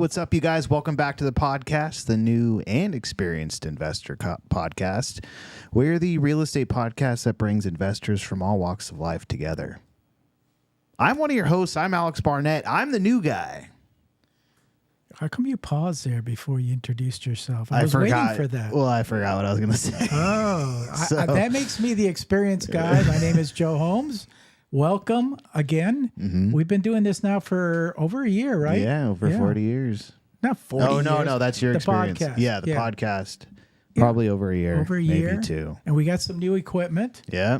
what's up, you guys? Welcome back to the podcast, the new and experienced investor podcast. We're the real estate podcast that brings investors from all walks of life together. I'm one of your hosts. I'm Alex Barnett. I'm the new guy. How come you paused there before you introduced yourself? I was waiting for that. Well, I forgot what I was going to say. Oh, that makes me the experienced guy. My name is Joe Holmes. Welcome again. Mm-hmm. We've been doing this now for over a year, right? Yeah, over 40 years. Not 40 years. Oh, no, that's your experience. Podcast. Yeah, the podcast. Probably over a year. Over a year. Maybe two. And we got some new equipment. Yeah.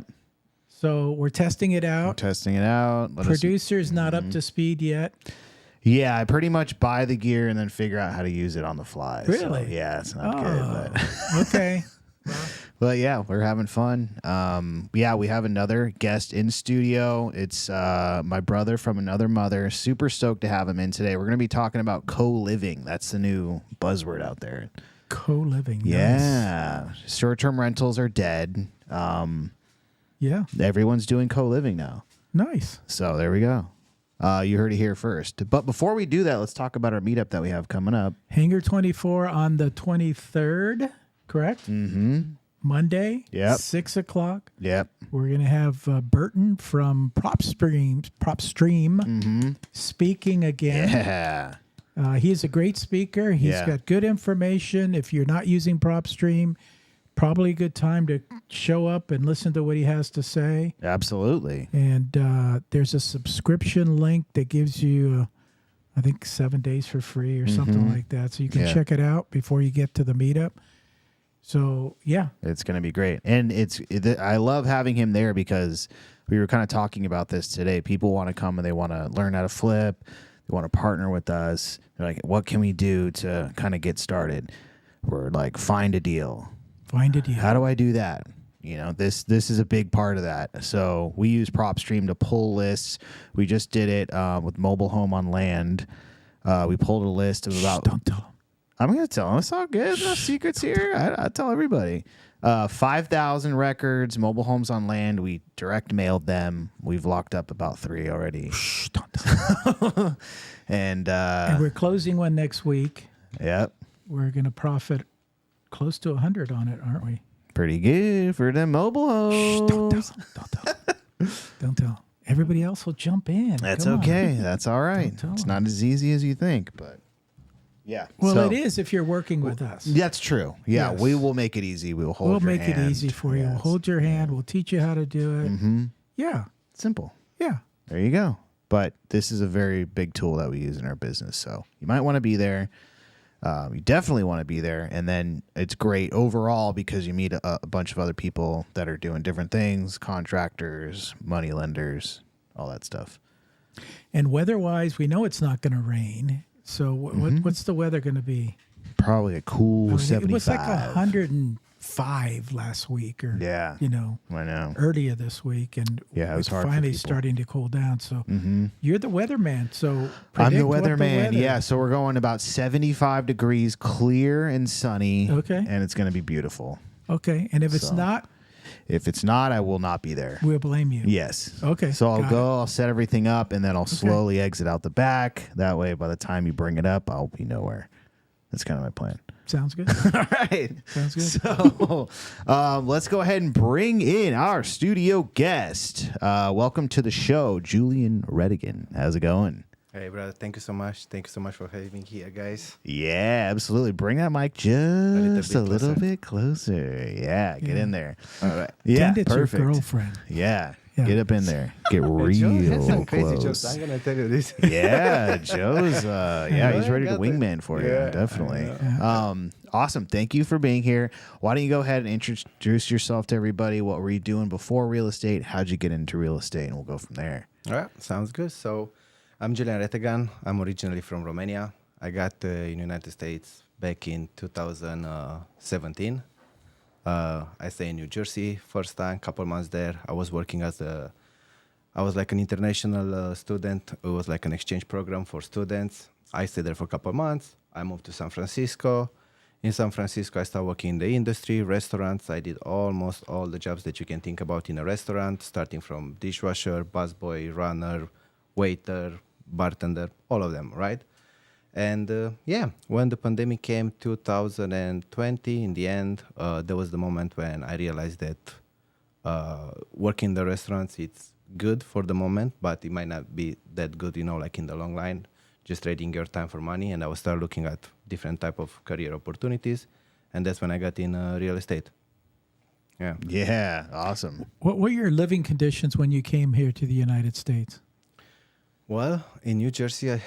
So we're testing it out. Producer's not up to speed yet. Yeah, I pretty much buy the gear and then figure out how to use it on the fly. Really? So, yeah, it's not good. But okay. But yeah, we're having fun. Yeah, we have another guest in studio. It's my brother from another mother. Super stoked to have him in today. We're going to be talking about CoLiving. That's the new buzzword out there. CoLiving. Yeah. Nice. Short-term rentals are dead. Yeah. Everyone's doing CoLiving now. Nice. So there we go. You heard it here first. But before we do that, let's talk about our meetup that we have coming up. Hangar 24 on the 23rd, correct? Mm-hmm. Monday, yep. 6 o'clock. Yep. We're going to have Burton from PropStream mm-hmm. speaking again. Yeah. He's a great speaker. He's got good information. If you're not using PropStream, probably a good time to show up and listen to what he has to say. Absolutely. And there's a subscription link that gives you, I think, 7 days for free or something like that. So you can check it out before you get to the meetup. So, yeah. It's going to be great. And I love having him there because we were kind of talking about this today. People want to come and they want to learn how to flip. They want to partner with us. They're like, what can we do to kind of get started? We're like, find a deal. Find a deal. How do I do that? You know, this is a big part of that. So we use PropStream to pull lists. We just did it with mobile home on land. We pulled a list of about... Don't tell them. I'm going to tell them. It's all good. No secrets here. I tell everybody. 5,000 records, mobile homes on land. We direct mailed them. We've locked up about 3 already. Shh, don't tell them. And we're closing one next week. Yep. We're going to profit close to 100 on it, aren't we? Pretty good for them mobile homes. Shh, don't tell. Don't tell. Everybody else will jump in. That's okay. That's all right. It's not as easy as you think, but yeah. Well, it is if you're working with us. That's true. Yeah, yes. We will make it easy. We will hold your hand. We'll make it easy for you. We'll hold your hand. We'll teach you how to do it. Mm-hmm. Yeah. Simple. Yeah. There you go. But this is a very big tool that we use in our business, so you might want to be there. You definitely want to be there, and then it's great overall because you meet a bunch of other people that are doing different things, contractors, money lenders, all that stuff. And weather-wise, we know it's not going to rain. So what's the weather going to be? Probably a cool 75. It was like 105 last week, or I know earlier this week, and it was hard. Finally starting to cool down. So you're the weatherman. So I'm the weatherman. Yeah. So we're going about 75 degrees, clear and sunny. Okay. And it's going to be beautiful. Okay. And if it's not. If it's not, I will not be there. We'll blame you. Yes. Okay. So I'll set everything up, and then I'll slowly exit out the back. That way, by the time you bring it up, I'll be nowhere. That's kind of my plan. Sounds good. All right. Sounds good. So let's go ahead and bring in our studio guest. Welcome to the show, Julian Retegan. How's it going? Hey, brother. Thank you so much. Thank you so much for having me here, guys. Yeah, absolutely. Bring that mic just a little bit closer. Yeah, get in there. All right. Yeah, it's perfect. Your girlfriend. Yeah. Get up in there. Get real Joe, crazy close. I'm gonna tell you this. Yeah, Joe's. He's ready to wingman for you. Definitely. Yeah. Awesome. Thank you for being here. Why don't you go ahead and introduce yourself to everybody? What were you doing before real estate? How'd you get into real estate? And we'll go from there. All right. Sounds good. So I'm Julian Retegan. I'm originally from Romania. I got in the United States back in 2017. I stay in New Jersey first time, couple months there. I was working I was like an international student. It was like an exchange program for students. I stayed there for a couple months. I moved to San Francisco. In San Francisco, I started working in the industry, restaurants. I did almost all the jobs that you can think about in a restaurant, starting from dishwasher, busboy, runner, waiter, bartender, all of them, right? And when the pandemic came, 2020, in the end, there was the moment when I realized that working in the restaurants, it's good for the moment, but it might not be that good, like in the long line, just trading your time for money. And I would start looking at different type of career opportunities. And that's when I got in real estate. Yeah. Yeah. Awesome. What were your living conditions when you came here to the United States? Well, in New Jersey, I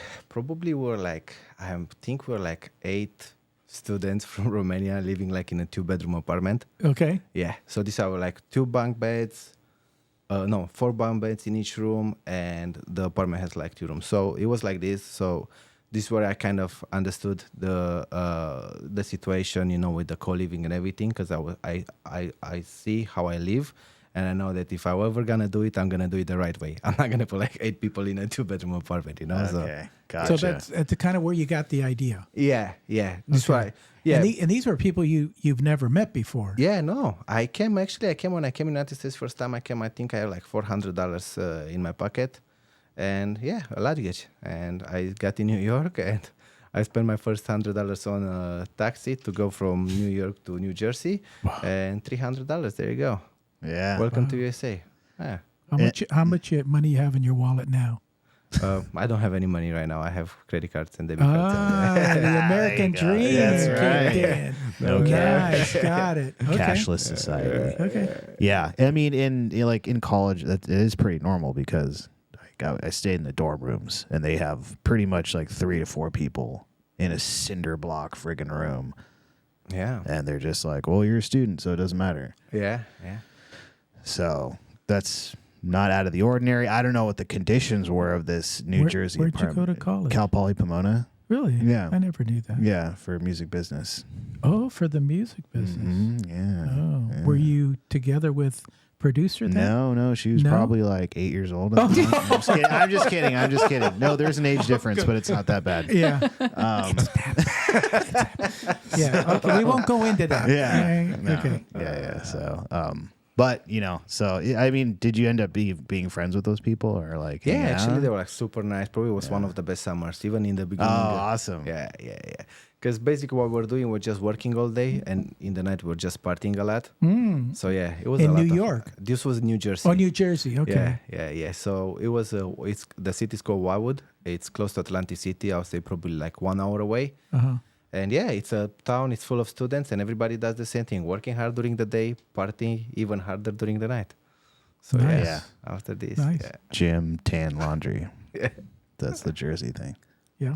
think we're like 8 students from Romania living like in a 2-bedroom apartment. Okay. Yeah. So these are like 4 bunk beds in each room, and the apartment has like 2 rooms. So it was like this. So this is where I kind of understood the situation, with the co-living and everything, because I see how I live. And I know that if I'm ever going to do it, I'm going to do it the right way. I'm not going to put like 8 people in a 2-bedroom apartment, Okay. Gotcha. So that's kind of where you got the idea. Yeah. That's why. Yeah. And these were people you've never met before. Yeah, no. I came when I came in the United States first time. I think I had like $400 in my pocket. And a luggage. And I got in New York, and I spent my first $100 on a taxi to go from New York to New Jersey. Wow. And $300. There you go. Yeah. Welcome to USA. Yeah. How much money you have in your wallet now? I don't have any money right now. I have credit cards and debit cards. The American dream. That's right. No cash. Got it. Okay. Cashless society. Okay. Yeah. I mean, in college, it is pretty normal because I stayed in the dorm rooms, and they have pretty much like 3 to 4 people in a cinder block friggin' room. Yeah. And they're just like, well, you're a student, so it doesn't matter. Yeah. So that's not out of the ordinary. I don't know what the conditions were of this New Jersey Where'd you apartment. go to college? Cal Poly Pomona. Really? Yeah. I never knew that. Yeah, for music business. Oh, for the music business. Yeah. Oh. Yeah. Were you together with producer then? No, she was probably like 8 years old. I'm just kidding. No, there's an age difference, but it's not that bad. Yeah. It's that bad. Yeah. Okay. We won't go into that. Yeah. No. Okay. Yeah. So, but I mean, did you end up being friends with those people, or like? Yeah, actually, they were like super nice. Probably was one of the best summers, even in the beginning. Oh, awesome. Yeah. Because basically what we're doing, we're just working all day, and in the night we're just partying a lot. So yeah, it was in a lot New York. This was New Jersey. Oh, New Jersey. Okay. Yeah. So it was. The city's called Wildwood. It's close to Atlantic City. I would say probably like 1 hour away. And yeah, it's a town. It's full of students, and everybody does the same thing: working hard during the day, partying even harder during the night. So nice. yeah, after this, gym, tan, laundry. Yeah. That's the Jersey thing. Yeah.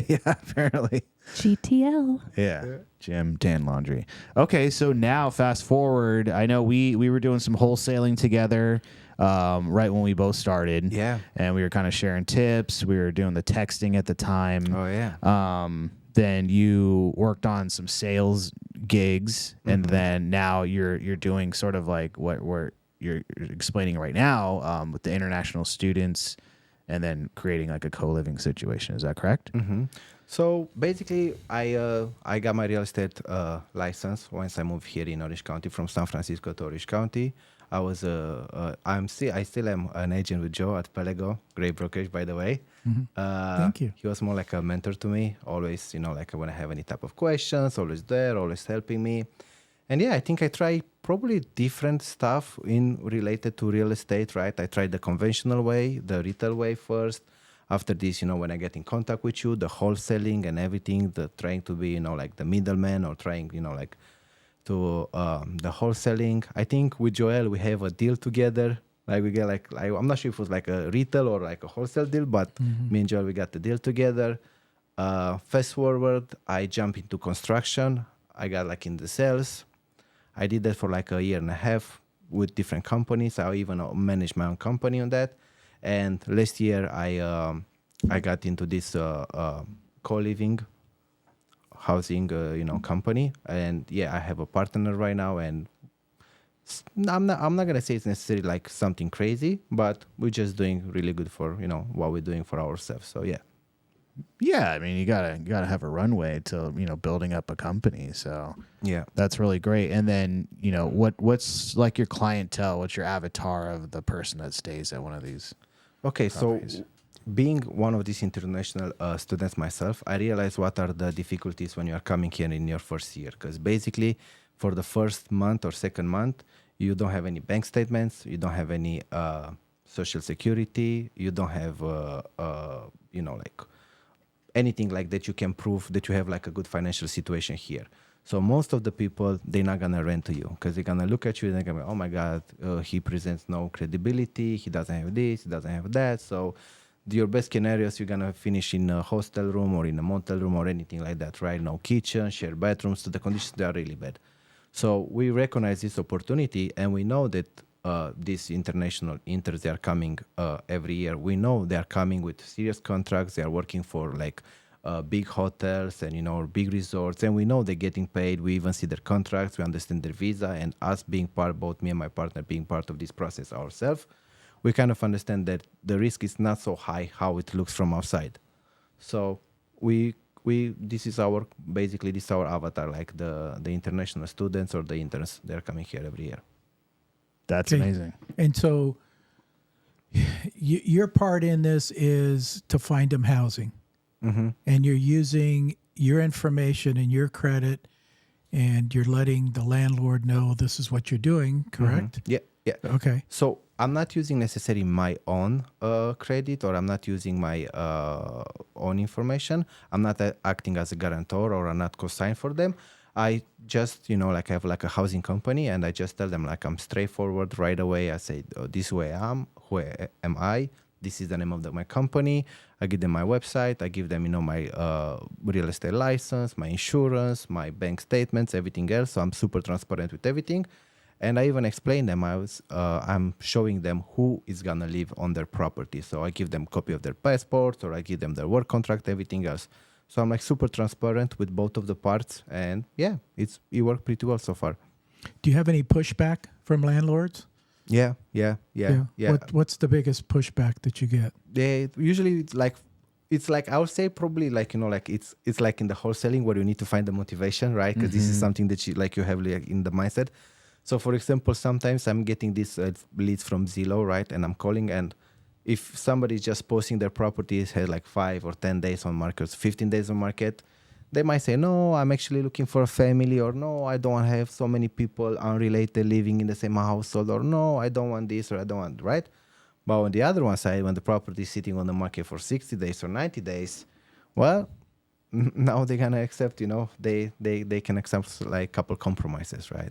Yeah, apparently. GTL. Yeah. Gym, tan, laundry. Okay, so now fast forward. I know we were doing some wholesaling together right when we both started. Yeah. And we were kind of sharing tips. We were doing the texting at the time. Oh yeah. Then you worked on some sales gigs, and then now you're doing sort of like what you're explaining right now with the international students, and then creating like a co-living situation. Is that correct? So basically, I got my real estate license once I moved here in Orange County, from San Francisco to Orange County. I still am an agent with Joe at Pelego, great brokerage, by the way. Thank you. He was more like a mentor to me, always, like when I have any type of questions, always there, always helping me. And yeah, I think I try probably different stuff related to real estate, right? I tried the conventional way, the retail way first. After this, when I get in contact with you, the wholesaling and everything, the trying to be, like the middleman, or trying, like to the wholesaling. I think with Joel, we have a deal together. Like we get I'm not sure if it was like a retail or like a wholesale deal, but me and Joel, we got the deal together. Fast forward, I jump into construction. I got like in the sales. I did that for like a year and a half with different companies. I even managed my own company on that. And last year, I got into this co-living housing, company. And yeah, I have a partner right now, and I'm not gonna say it's necessarily like something crazy, but we're just doing really good for what we're doing for ourselves. So yeah. Yeah, I mean, you gotta have a runway to building up a company. So yeah, that's really great. And then what's like your clientele? What's your avatar of the person that stays at one of these? Okay, properties? so being one of these international students myself, I realized what are the difficulties when you are coming here in your first year. Because basically, for the first month or second month, you don't have any bank statements, you don't have any social security, you don't have, like anything like that you can prove that you have like a good financial situation here. So most of the people, they're not going to rent to you because they're going to look at you and they're going to be, oh my God, he presents no credibility. He doesn't have this, he doesn't have that. So your best scenarios, you're going to finish in a hostel room or in a motel room or anything like that, right? No kitchen, shared bathrooms. So the conditions, they are really bad. So we recognize this opportunity and we know that these international interns, they are coming every year. We know they are coming with serious contracts. They are working for like big hotels and, big resorts. And we know they're getting paid. We even see their contracts. We understand their visa. And us being both me and my partner being part of this process ourselves, we kind of understand that the risk is not so high how it looks from outside. So this is our avatar, like the international students or the interns. They're coming here every year. That's amazing. And so your part in this is to find them housing. Mm-hmm. And you're using your information and your credit and you're letting the landlord know this is what you're doing, correct? Mm-hmm. Yeah. Okay. So I'm not using necessarily my own credit or I'm not using my own information. I'm not acting as a guarantor or I'm not co-sign for them. I just, I have like a housing company and I just tell them like I'm straightforward right away. I say, this is who I am. Who am I? This is the name of my company. I give them my website. I give them, my real estate license, my insurance, my bank statements, everything else. So I'm super transparent with everything. And I even explain them. I'm showing them who is going to live on their property. So I give them a copy of their passports or I give them their work contract, everything else. So I'm like super transparent with both of the parts. And yeah, it worked pretty well so far. Do you have any pushback from landlords? Yeah. What's the biggest pushback that you get? They usually it's like I would say probably like it's like in the wholesaling where you need to find the motivation, right? Because this is something that you have in the mindset. So for example, sometimes I'm getting these leads from Zillow, right? And I'm calling, and if somebody is just posting their properties has like 5 or 10 days on market, 15 days on market, they might say, no, I'm actually looking for a family, or no, I don't want to have so many people unrelated living in the same household, or no, I don't want this, or I don't want, right? But on the other one side, when the property is sitting on the market for 60 days or 90 days, well, now they're going to accept, they can accept like a couple compromises, right?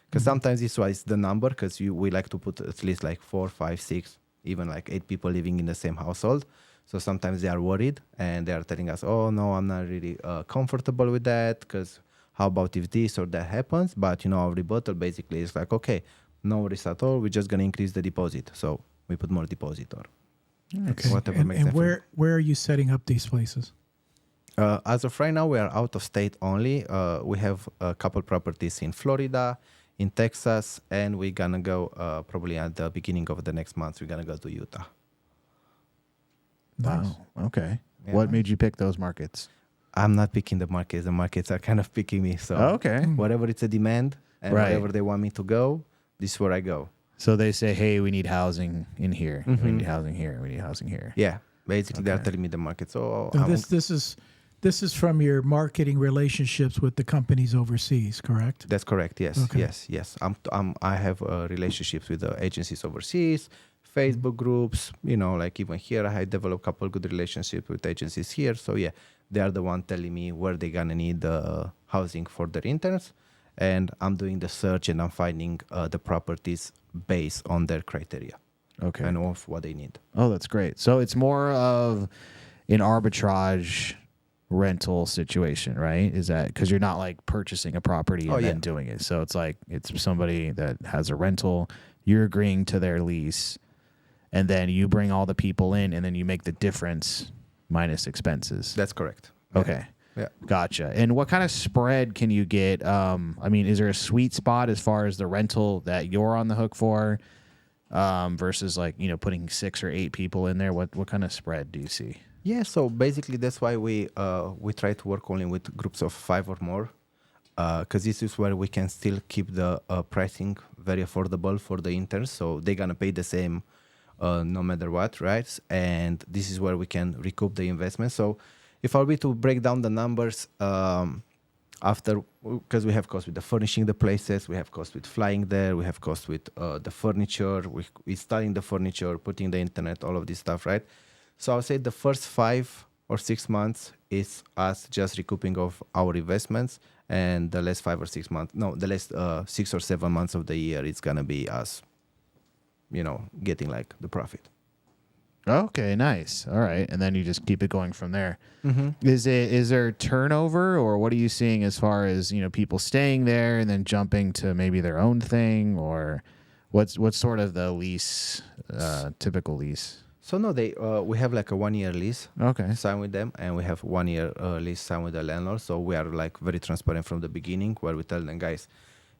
Because sometimes this was the number, because we like to put at least like 4, 5, 6, even like 8 people living in the same household. So sometimes they are worried and they are telling us, oh, no, I'm not really comfortable with that because how about if this or that happens? But, our rebuttal basically is like, okay, no worries at all. We're just going to increase the deposit. So we put more deposit or whatever makes sense. And where are you setting up these places? As of right now, we are out of state only. We have a couple properties in Florida, in Texas, and we're going to go probably at the beginning of the next month. We're going to go to Utah. Nice. Wow. Okay. Yeah. What made you pick those markets? I'm not picking the markets. The markets are kind of picking me. So okay. Whatever it's a demand and wherever they want me to go, this is where I go. So they say, hey, we need housing in here. We need housing here. We need housing here. Yeah. Basically, they're telling me the market. So this is from your marketing relationships with the companies overseas, correct? That's correct. Yes. Okay. Yes. I have relationships with the agencies overseas, Facebook groups, like even here, I developed a couple good relationships with agencies here. So yeah, they are the one telling me where they're going to need the housing for their interns. And I'm doing the search and I'm finding the properties based on their criteria. Okay. And of what they need. Oh, that's great. So it's more of an arbitrage rental situation, right? Is that because you're not like purchasing a property and then doing it? So it's like it's somebody that has a rental, you're agreeing to their lease, and then you bring all the people in and then you make the difference minus expenses. That's correct. Okay. Yeah. Gotcha. And what kind of spread can you get? Is there a sweet spot as far as the rental that you're on the hook for versus like, putting 6 or 8 people in there? What kind of spread do you see? Yeah, so basically that's why we try to work only with groups of 5 or more, because this is where we can still keep the pricing very affordable for the interns. So they're going to pay the same no matter what, right? And this is where we can recoup the investment. So if I were to break down the numbers, after, because we have costs with the furnishing the places, we have costs with flying there, we have costs with the furniture, with installing the furniture, putting the internet, all of this stuff, right? So I'll say the first 5 or 6 months is us just recouping of our investments, and the last 5 or 6 months, no, the last 6 or 7 months of the year, it's gonna be us, getting like the profit. Okay, nice. All right, and then you just keep it going from there. Mm-hmm. Is there turnover, or what are you seeing as far as people staying there and then jumping to maybe their own thing, or what's sort of the lease, typical lease? So no, we have like a 1-year lease signed with them, and we have 1-year lease signed with the landlord. So we are like very transparent from the beginning, where we tell them, guys,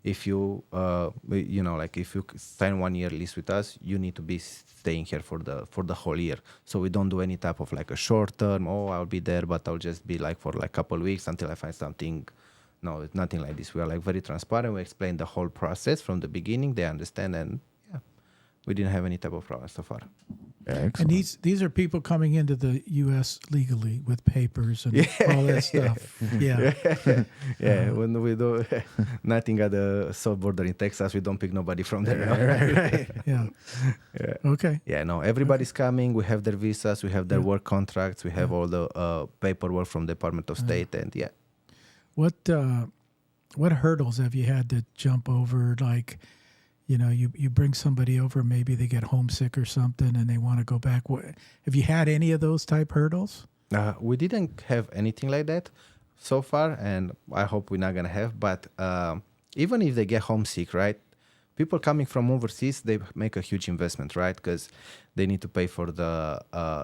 if you if you sign 1-year lease with us, you need to be staying here for the whole year. So we don't do any type of like a short term, I'll be there, but I'll just be like for like a couple of weeks until I find something. No, it's nothing like this. We are like very transparent. We explain the whole process from the beginning. They understand, and we didn't have any type of problem so far. Excellent. And these are people coming into the U.S. legally with papers and all that stuff. Yeah. When we do nothing at the south border in Texas, we don't pick nobody from there. Right. Yeah. Okay. Yeah, no, everybody's coming. We have their visas, we have their work contracts, we have all the paperwork from the Department of State, and What hurdles have you had to jump over? Like, you bring somebody over, maybe they get homesick or something and they want to go back. Have you had any of those type hurdles? We didn't have anything like that so far, and I hope we're not going to have. But even if they get homesick, right, people coming from overseas, they make a huge investment, right? Because they need to pay for the,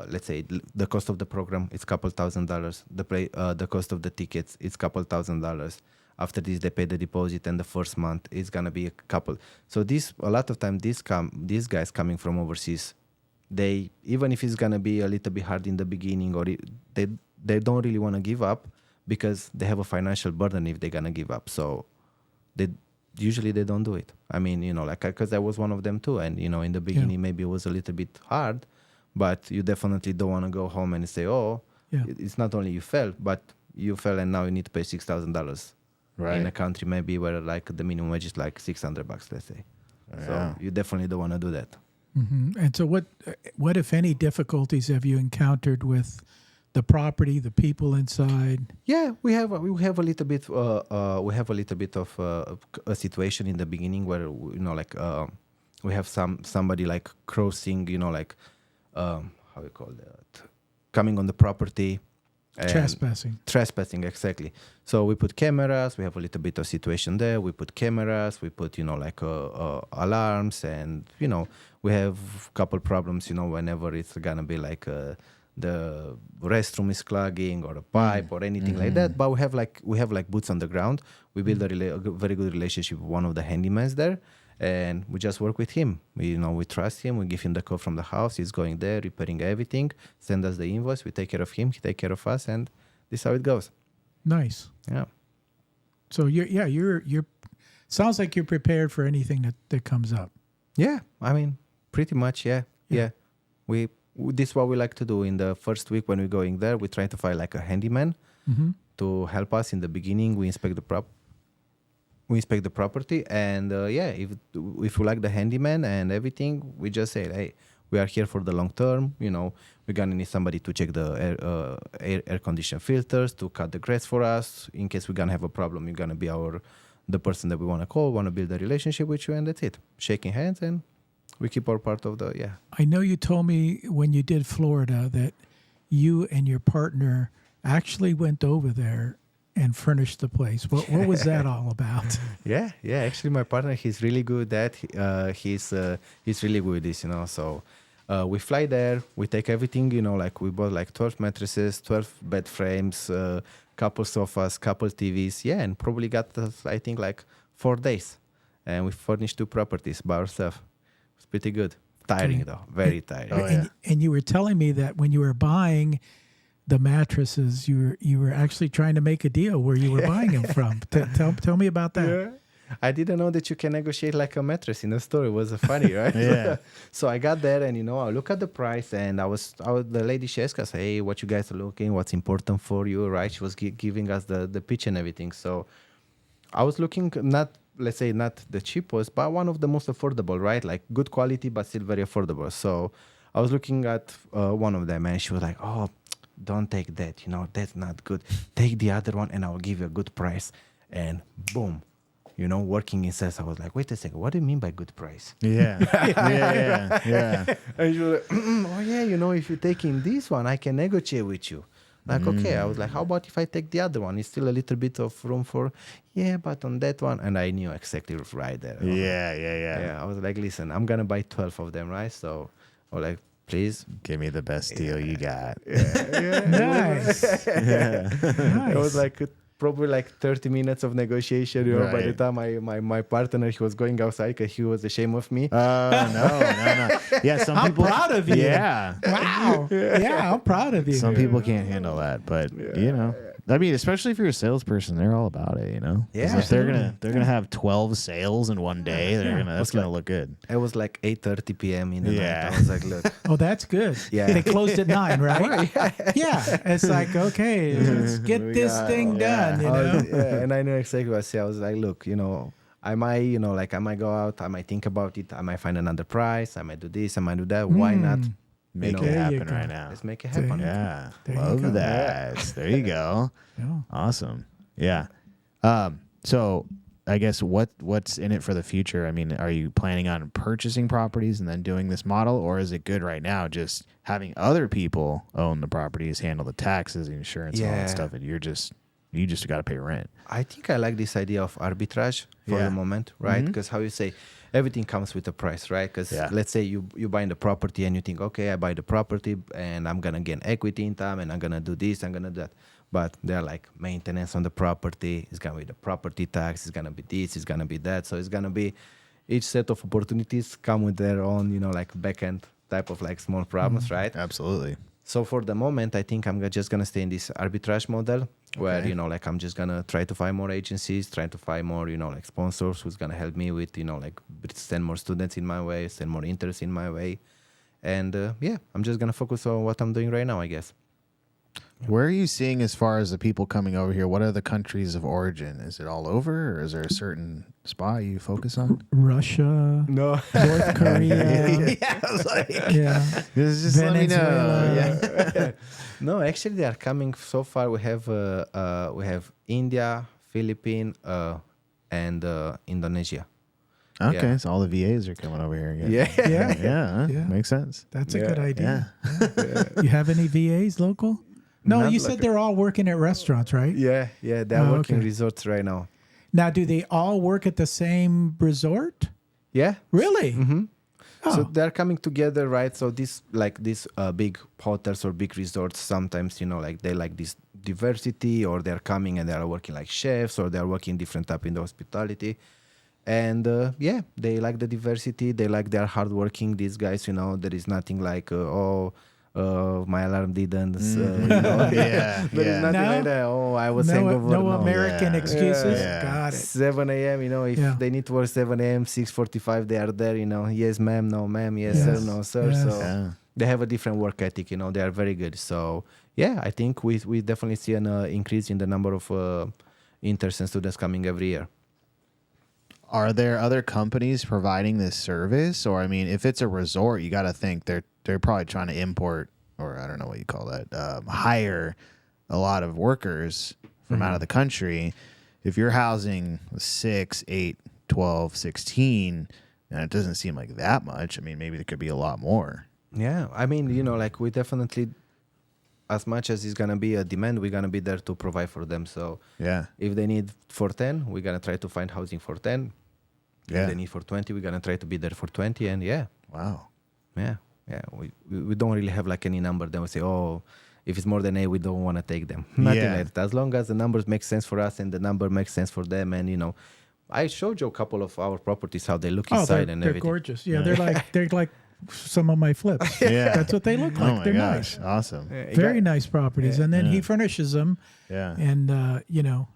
let's say, the cost of the program, it's $2,000. The cost of the tickets, it's $2,000. After this, they pay the deposit, and the first month is gonna be a couple. So a lot of time, these guys coming from overseas, they, even if it's gonna be a little bit hard in the beginning, or they don't really want to give up, because they have a financial burden if they're gonna give up. So they don't do it. I mean, because I was one of them too, and in the beginning maybe it was a little bit hard, but you definitely don't want to go home and say, it's not only you fell, but you fell and now you need to pay $6,000. Right. In a country maybe where like the minimum wage is like $600, let's say. So you definitely don't want to do that. Mm-hmm. And so what if any difficulties have you encountered with the property, the people inside? Yeah, we have a little bit of a situation in the beginning where we have somebody like crossing, how we call that, coming on the property. Trespassing, exactly. So we put cameras. We have a little bit of situation there. We put cameras. We put alarms, and we have a couple problems. Whenever it's gonna be like the restroom is clogging or a pipe or anything like that. But we have like boots on the ground. We build a very good relationship with one of the handymans there, and we just work with him. We trust him. We give him the code from the house. He's going there, repairing everything. Send us the invoice. We take care of him. He take care of us, and this is how it goes. Nice. Yeah. So you're sounds like you're prepared for anything that comes up. Yeah, I mean, pretty much. Yeah. This is what we like to do. In the first week when we're going there, we try to find like a handyman to help us in the beginning. We inspect the property, and if we like the handyman and everything, we just say, hey, we are here for the long term. We're gonna need somebody to check the air condition filters, to cut the grass for us. In case we're gonna have a problem, you're gonna be the person that we want to call, want to build a relationship with you, and that's it. Shaking hands, and we keep our part of the I know you told me when you did Florida that you and your partner actually went over there and furnished the place. What was that all about? Yeah. Actually, my partner, he's really good at that. He's really good with this, So we fly there. We take everything, we bought like 12 mattresses, 12 bed frames, couple sofas, couple TVs. Yeah, and probably got I think like 4 days, and we furnished 2 properties by ourselves. It's pretty good. Tiring though, very tiring. And you were telling me that when you were buying the mattresses, you were actually trying to make a deal where you were buying them from. Tell me about that. I didn't know that you can negotiate like a mattress in a store. It was funny, right? Yeah. So I got there and, I look at the price and the lady, she asked us, hey, what you guys are looking, what's important for you, right? She was giving us the pitch and everything. So I was looking not the cheapest, but one of the most affordable, right? Like good quality, but still very affordable. So I was looking at one of them and she was like, oh, don't take that. That's not good. Take the other one and I'll give you a good price. And boom, working in sales, I was like, wait a second, what do you mean by good price? Yeah. Yeah. And she was like, oh yeah, if you're taking this one, I can negotiate with you. Like, okay. I was like, how about if I take the other one? It's still a little bit of room for, but on that one. And I knew exactly right there. Yeah. I was like, listen, I'm going to buy 12 of them, right? So I was like, please. Give me the best deal you got. Nice. It was like probably like 30 minutes of negotiation. Right. By the time my partner, he was going outside because he was ashamed of me. No. Yeah, some I'm people. proud of you. Yeah. Wow. Yeah, I'm proud of you. Some people can't handle that, but I mean, especially if you're a salesperson, they're all about it, 'Cause Yeah. if they're gonna have 12 sales in one day, that's gonna look good. It was like 8:30 p.m. in the Yeah. night. I was like, look. Oh, that's good. Yeah. They closed at 9, right? Yeah. It's like, okay, let's get this thing done, And I knew exactly what I said. I was like, look, I might go out, I might think about it, I might find another price, I might do this, I might do that. Why not? Make it There you happen go. right now. Let's make it happen. Yeah. There you Love go. that. There you go. Yeah. Awesome. Yeah. So I guess what's in it for the future? I mean, are you planning on purchasing properties and then doing this model, or is it good right now just having other people own the properties, handle the taxes, the insurance, all that stuff, and you just got to pay rent? I think I like this idea of arbitrage for the moment, right? Because how you say everything comes with a price, right? Because let's say you buying the property and you think, okay, I buy the property and I'm gonna gain equity in time and I'm gonna do this, I'm gonna do that. But they're like maintenance on the property. It's gonna be the property tax. It's gonna be this. It's gonna be that. So it's gonna be each set of opportunities come with their own, like back end type of like small problems, right? Absolutely. So for the moment, I think I'm just gonna stay in this arbitrage model where I'm just gonna try to find more agencies, try to find more like sponsors who's gonna help me with send more students in my way, send more interest in my way, and I'm just gonna focus on what I'm doing right now, I guess. Where are you seeing as far as the people coming over here? What are the countries of origin? Is it all over, or is there a certain spot you focus on? Russia, No, North Korea. I was like, Just let me know. Venezuela. Yeah. no, actually they are coming so far. We have India, Philippines, and Indonesia. Okay, Yeah. so all the VAs are coming over here. Yeah. Yeah. Yeah. Makes sense. That's a Yeah. good idea. Yeah. You have any VAs local? No, Not you said like- they're all working at restaurants, right? Yeah, they're Oh, working okay. resorts right now. Now, do they all work at the same resort? Yeah. Really? Mm-hmm. Oh. So they're coming together, right? So these big hotels or big resorts, sometimes, they like this diversity, or they're coming and they're working like chefs, or they're working different type in the hospitality. And they like the diversity. They like they're hardworking. These guys, there is nothing like, my alarm didn't. Yeah. There is nothing No? like that. Oh, I was hangover. No American Yeah. excuses. Yeah. Got it. 7 a.m. If Yeah. they need to work 7 a.m., 6:45, they are there. Yes, ma'am. No, ma'am. Yes, Yes. sir. No, sir. Yes. So Yeah. they have a different work ethic. They are very good. So I think we definitely see an increase in the number of interns and students coming every year. Are there other companies providing this service? Or, I mean, if it's a resort, you got to think they're probably trying to import, or I don't know what you call that, hire a lot of workers from out of the country. If you're housing 6, 8, 12, 16, and it doesn't seem like that much, I mean, maybe there could be a lot more. Yeah, I mean, we definitely, as much as it's gonna be a demand, we're gonna be there to provide for them. So Yeah. if they need for 10, we're gonna try to find housing for 10. Yeah. If they need for 20, we're gonna try to be there for 20. And Wow. we don't really have like any number. Then we say, oh, if it's more than 8, we don't want to take them. Nothing Yeah. like that. As long as the numbers make sense for us and the number makes sense for them, and I showed you a couple of our properties, how they look Oh, inside they're and everything. gorgeous. Yeah, they're like some of my flips. Yeah. That's what they look like. Oh my They're gosh. nice. Awesome. Yeah, Very nice properties. And then he Yeah. furnishes them Yeah. and,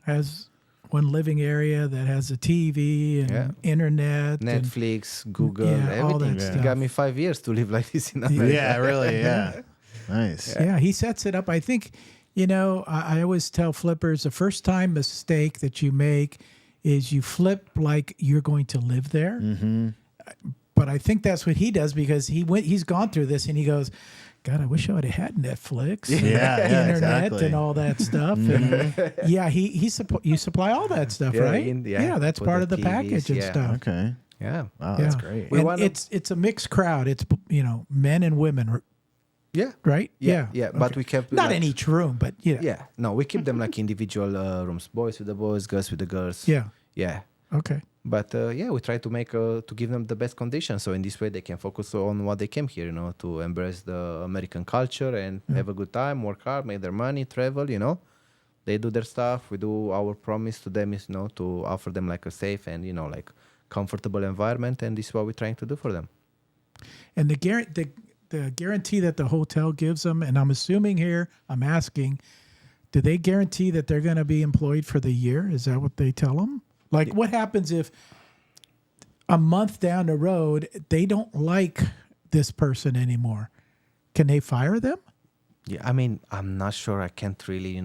has one living area that has a TV and internet, Netflix, Google, all everything. that stuff. It got me 5 years to live like this in America. Yeah, really. Yeah. Nice. Yeah, he sets it up. I think, I always tell flippers the first time mistake that you make is you flip like you're going to live there. Mm-hmm. But I think that's what he does because he's gone through this and he goes, God, I wish I would have had Netflix, internet, exactly. and all that stuff. And you supply all that stuff, right? That's part of the package and stuff. Okay. Yeah. Wow, that's great. And it's a mixed crowd. It's men and women. Yeah. Right? Yeah. But we kept not in each room, but Yeah. No, we keep them like individual rooms. Boys with the boys, girls with the girls. Yeah. Yeah. Okay. But we try to make to give them the best conditions. So in this way, they can focus on what they came here, to embrace the American culture and have a good time, work hard, make their money, travel. They do their stuff. We do our promise to them is, to offer them like a safe and like comfortable environment. And this is what we're trying to do for them. And the guarantee that the hotel gives them, and I'm assuming here, I'm asking, do they guarantee that they're going to be employed for the year? Is that what they tell them? Like, what happens if a month down the road, they don't like this person anymore? Can they fire them? Yeah, I mean, I'm not sure. I can't really,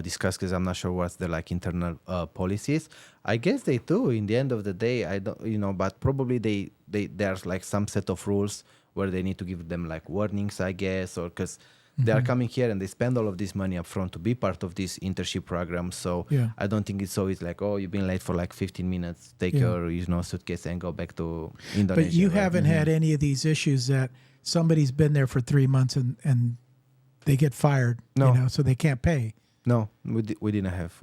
discuss because I'm not sure what's the internal policies. I guess they do. In the end of the day, I don't, but probably there's like some set of rules where they need to give them like warnings, I guess, or because they are coming here and they spend all of this money up front to be part of this internship program. So I don't think it's always like, oh, you've been late for like 15 minutes. Take your suitcase and go back to Indonesia. But you haven't had any of these issues that somebody's been there for 3 months and they get fired, so they can't pay. No, we didn't have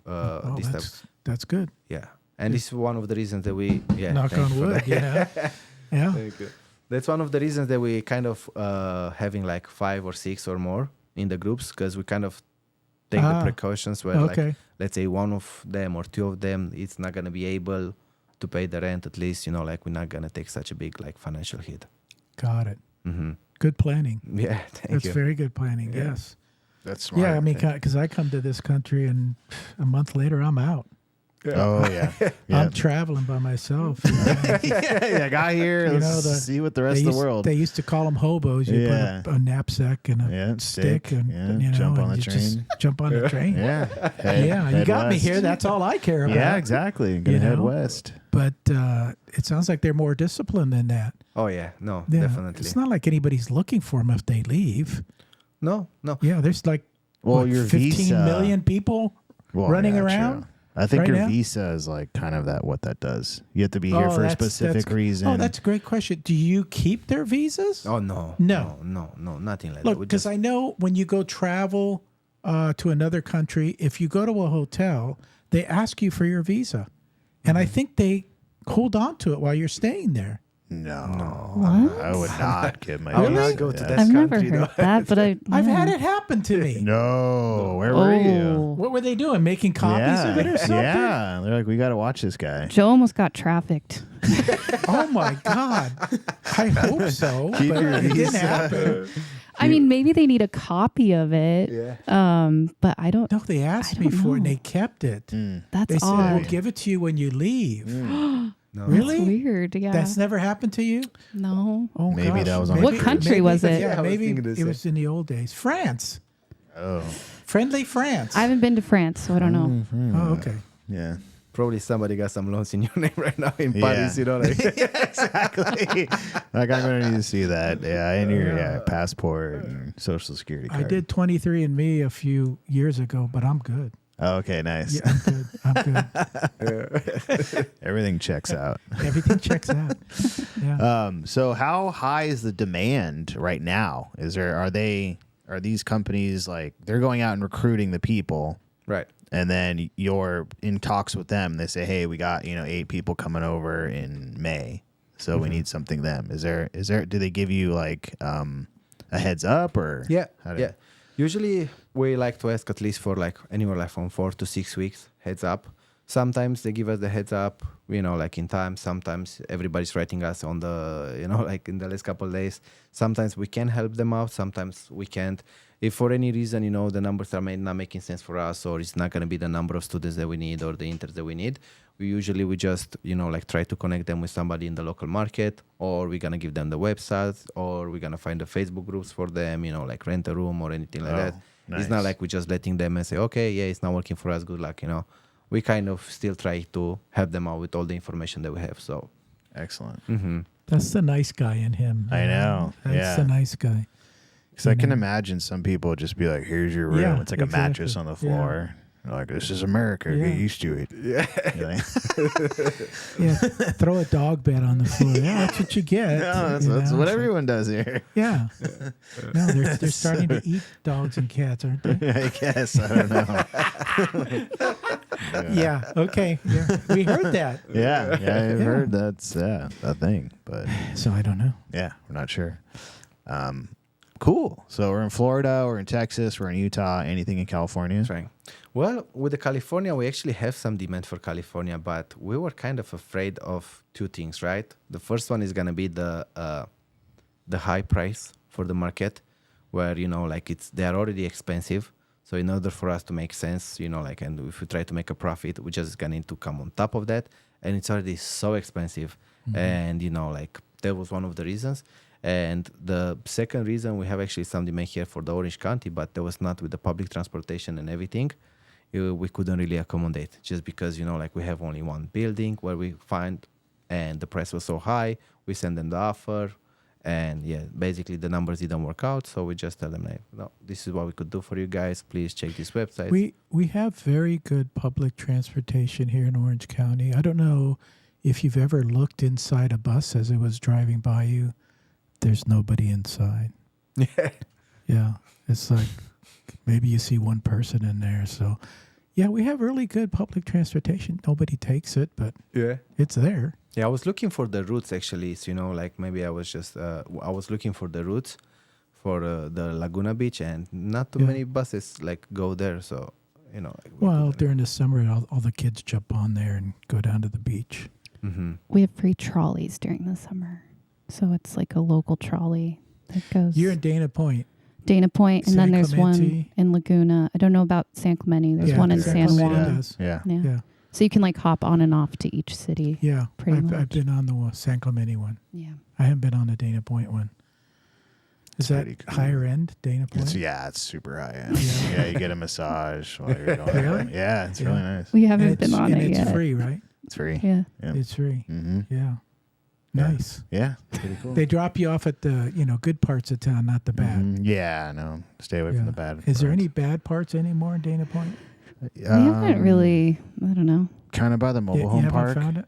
this type. That's good. Yeah. And this is one of the reasons that we... Knock on wood, Yeah. Thank you. That's one of the reasons that we kind of having like 5 or 6 or more in the groups because we kind of take the precautions where like, let's say one of them or 2 of them is not going to be able to pay the rent at least, like we're not going to take such a big like financial hit. Got it. Mm-hmm. Good planning. Yeah, thank you. That's very good planning, yes. That's smart. Yeah, I mean, because I come to this country and a month later I'm out. Yeah. Oh yeah. I'm traveling by myself. I got here. Let's see what the rest of the world. They used to call them hobos. You put a knapsack and a stick and jump on the train. Jump on the train. You got me here. That's all I care about. Yeah, exactly. Gonna head west. But it sounds like they're more disciplined than that. Oh yeah, no, definitely. It's not like anybody's looking for them if they leave. No. Yeah, there's like your 15 million people running around. True. I think your now? visa is like kind of what that does. You have to be here for a specific reason. Oh, that's a great question. Do you keep their visas? Oh, no, nothing like Look, that. because I know when you go travel to another country, if you go to a hotel, they ask you for your visa. And I think they hold on to it while you're staying there. No. What? I would not give my I would visa. not go to that I've never country. heard that, but I've had it happen to me. No. Where were you? What were they doing? Making copies of it or something? Yeah. They're like, we got to watch this guy. Joe almost got trafficked. Oh my God. I hope so. But it didn't happen. I mean, maybe they need a copy of it. Yeah. But I don't. No, they asked me for it and they kept it. That's They said, odd. we'll give it to you when you leave. No. Really? That's weird. Yeah. That's never happened to you? No. Oh, Maybe gosh. that was on What country was it? Yeah, I was maybe thinking the it was in the old days. France. Oh. Friendly France. I haven't been to France, so I don't know. Oh, okay. Yeah. Probably somebody got some loans in your name right now in Paris, like. Exactly. Like, I'm going to need to see that. Yeah. And your passport and social security card. I did 23andMe a few years ago, but I'm good. Oh, okay. Nice. Yeah, I'm good. Everything checks out. Everything checks out. Yeah. So how high is the demand right now? Are these companies like they're going out and recruiting the people, Right. and then you're in talks with them? They say, hey, we got 8 people coming over in May, so we need something them. Is there do they give you like a heads up or Yeah. Usually we like to ask at least for like anywhere like from 4 to 6 weeks heads up. Sometimes they give us the heads up, like in time. Sometimes everybody's writing us on the, like in the last couple of days. Sometimes we can help them out. Sometimes we can't. if for any reason, the numbers are not making sense for us, or it's not going to be the number of students that we need or the interest that we need, we just, try to connect them with somebody in the local market, or we're going to give them the websites, or we're going to find the Facebook groups for them, like rent a room or anything like that. Nice. It's not like we're just letting them and say, okay, yeah, it's not working for us. Good luck. We kind of still try to help them out with all the information that we have. So excellent. That's the nice guy in him. I know. That's the nice guy. Because I can imagine some people just be like, here's your room. Yeah, it's like a mattress on the floor. You're like, this is America. Yeah. Get used to it. Yeah. Yeah, throw a dog bed on the floor. Yeah, that's what you get. No, that's what everyone does here. Yeah. No, they're starting to eat dogs and cats, aren't they? I guess. I don't know. Yeah. Okay. Yeah. We heard that. Yeah. I've heard that's a thing. But So I don't know. yeah, we're not sure. Cool. So we're in Florida, we're in Texas, we're in Utah. Anything in California? that's right. Well, with the California, we actually have some demand for California, but we were kind of afraid of two things, right? The first one is going to be the high price for the market, where, they are already expensive. So in order for us to make sense, and if we try to make a profit, we're just going to need to come on top of that. And it's already so expensive. And, that was one of the reasons. And the second reason, we have actually some demand here for the Orange County, but that was not with the public transportation and everything. We couldn't really accommodate just because, we have only one building where we find, and the price was so high. We send them the offer, and basically the numbers didn't work out. So we just tell them, like, no, this is what we could do for you guys. Please check this website. We have very good public transportation here in Orange County. I don't know if you've ever looked inside a bus as it was driving by you. There's nobody inside. Yeah. It's like maybe you see one person in there. So, yeah, we have really good public transportation. Nobody takes it, but it's there. Yeah, I was looking for the routes actually. So, maybe I was just, I was looking for the routes for the Laguna Beach, and not too many buses go there. So, Well, during the summer, all the kids jump on there and go down to the beach. We have free trolleys during the summer. So it's like a local trolley that goes. You're in Dana Point. Dana Point, and San then there's Clemente. one in Laguna. I don't know about San Clemente. There's one in San San Clemente Juan. does. Yeah. Yeah. So you can hop on and off to each city. Yeah. Pretty I've much. been on the San Clemente one. Yeah. I haven't been on the Dana Point one. Is that pretty cool. higher end, Dana Point? It's super high end. Yeah, you get a massage while you're going. Really? Yeah, it's really nice. We haven't been on and it it's yet. free, right? It's free. Yeah. Yeah. It's free. Mm-hmm. Yeah. Nice. Yeah. Pretty cool. They drop you off at the, good parts of town, not the bad. Yeah, no. Stay away from the bad. Is there parts. any bad parts anymore in Dana Point? We haven't really, I don't know. Kind of by the mobile You home haven't park. found it?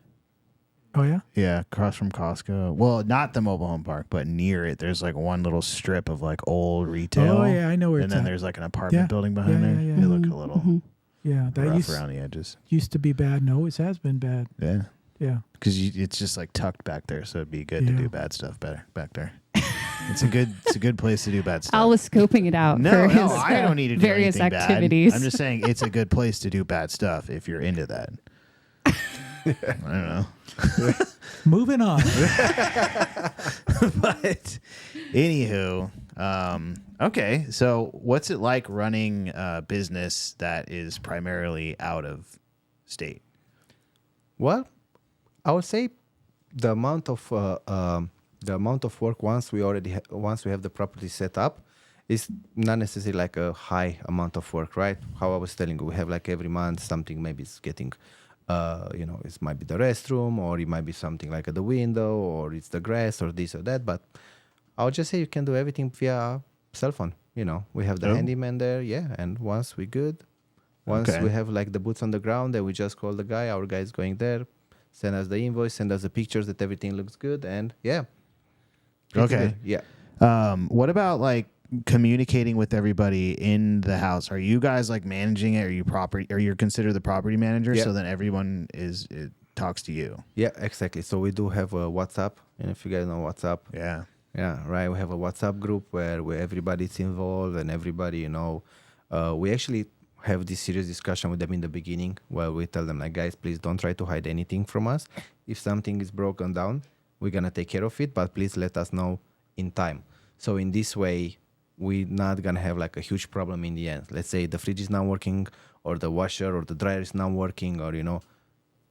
Oh, yeah? Yeah, across from Costco. Well, not the mobile home park, but near it. There's one little strip of old retail. Oh, yeah, I know where And it's then at. there's an apartment Yeah. building behind Yeah, there. yeah, They yeah. look a little Yeah, that rough around the edges. used to be bad and always has been bad. Yeah. Yeah. Because it's just tucked back there, so it'd be good to Yeah. do bad stuff back there. It's a good place to do bad stuff. Al was scoping it out No, for his I don't need to do various anything activities. bad. I'm just saying it's a good place to do bad stuff if you're into that. I don't know. Moving on. But anywho, okay. So what's it like running a business that is primarily out of state? Well, I would say the amount of work once we have the property set up is not necessarily a high amount of work, right? How I was telling you, we have every month something, maybe it's getting, it might be the restroom, or it might be something at the window, or it's the grass, or this or that. But I would just say you can do everything via cell phone. We have the handyman there, and once we're good. Once we have the boots on the ground, then we just call the guy. Our guy is going there, send us the invoice, send us the pictures that everything looks good, and pretty Okay. good. Yeah. What about communicating with everybody in the house? Are you guys managing it? Are you considered the property manager? Yeah. So then everyone talks to you. Yeah, exactly. So we do have a WhatsApp, and if you guys know WhatsApp, Yeah. yeah, right. We have a WhatsApp group where everybody's involved, and everybody, we actually have this serious discussion with them in the beginning, where we tell them guys, please don't try to hide anything from us. If something is broken down, we're gonna take care of it, but please let us know in time. So in this way, we're not gonna have like a huge problem in the end. Let's say the fridge is not working, or the washer or the dryer is not working, or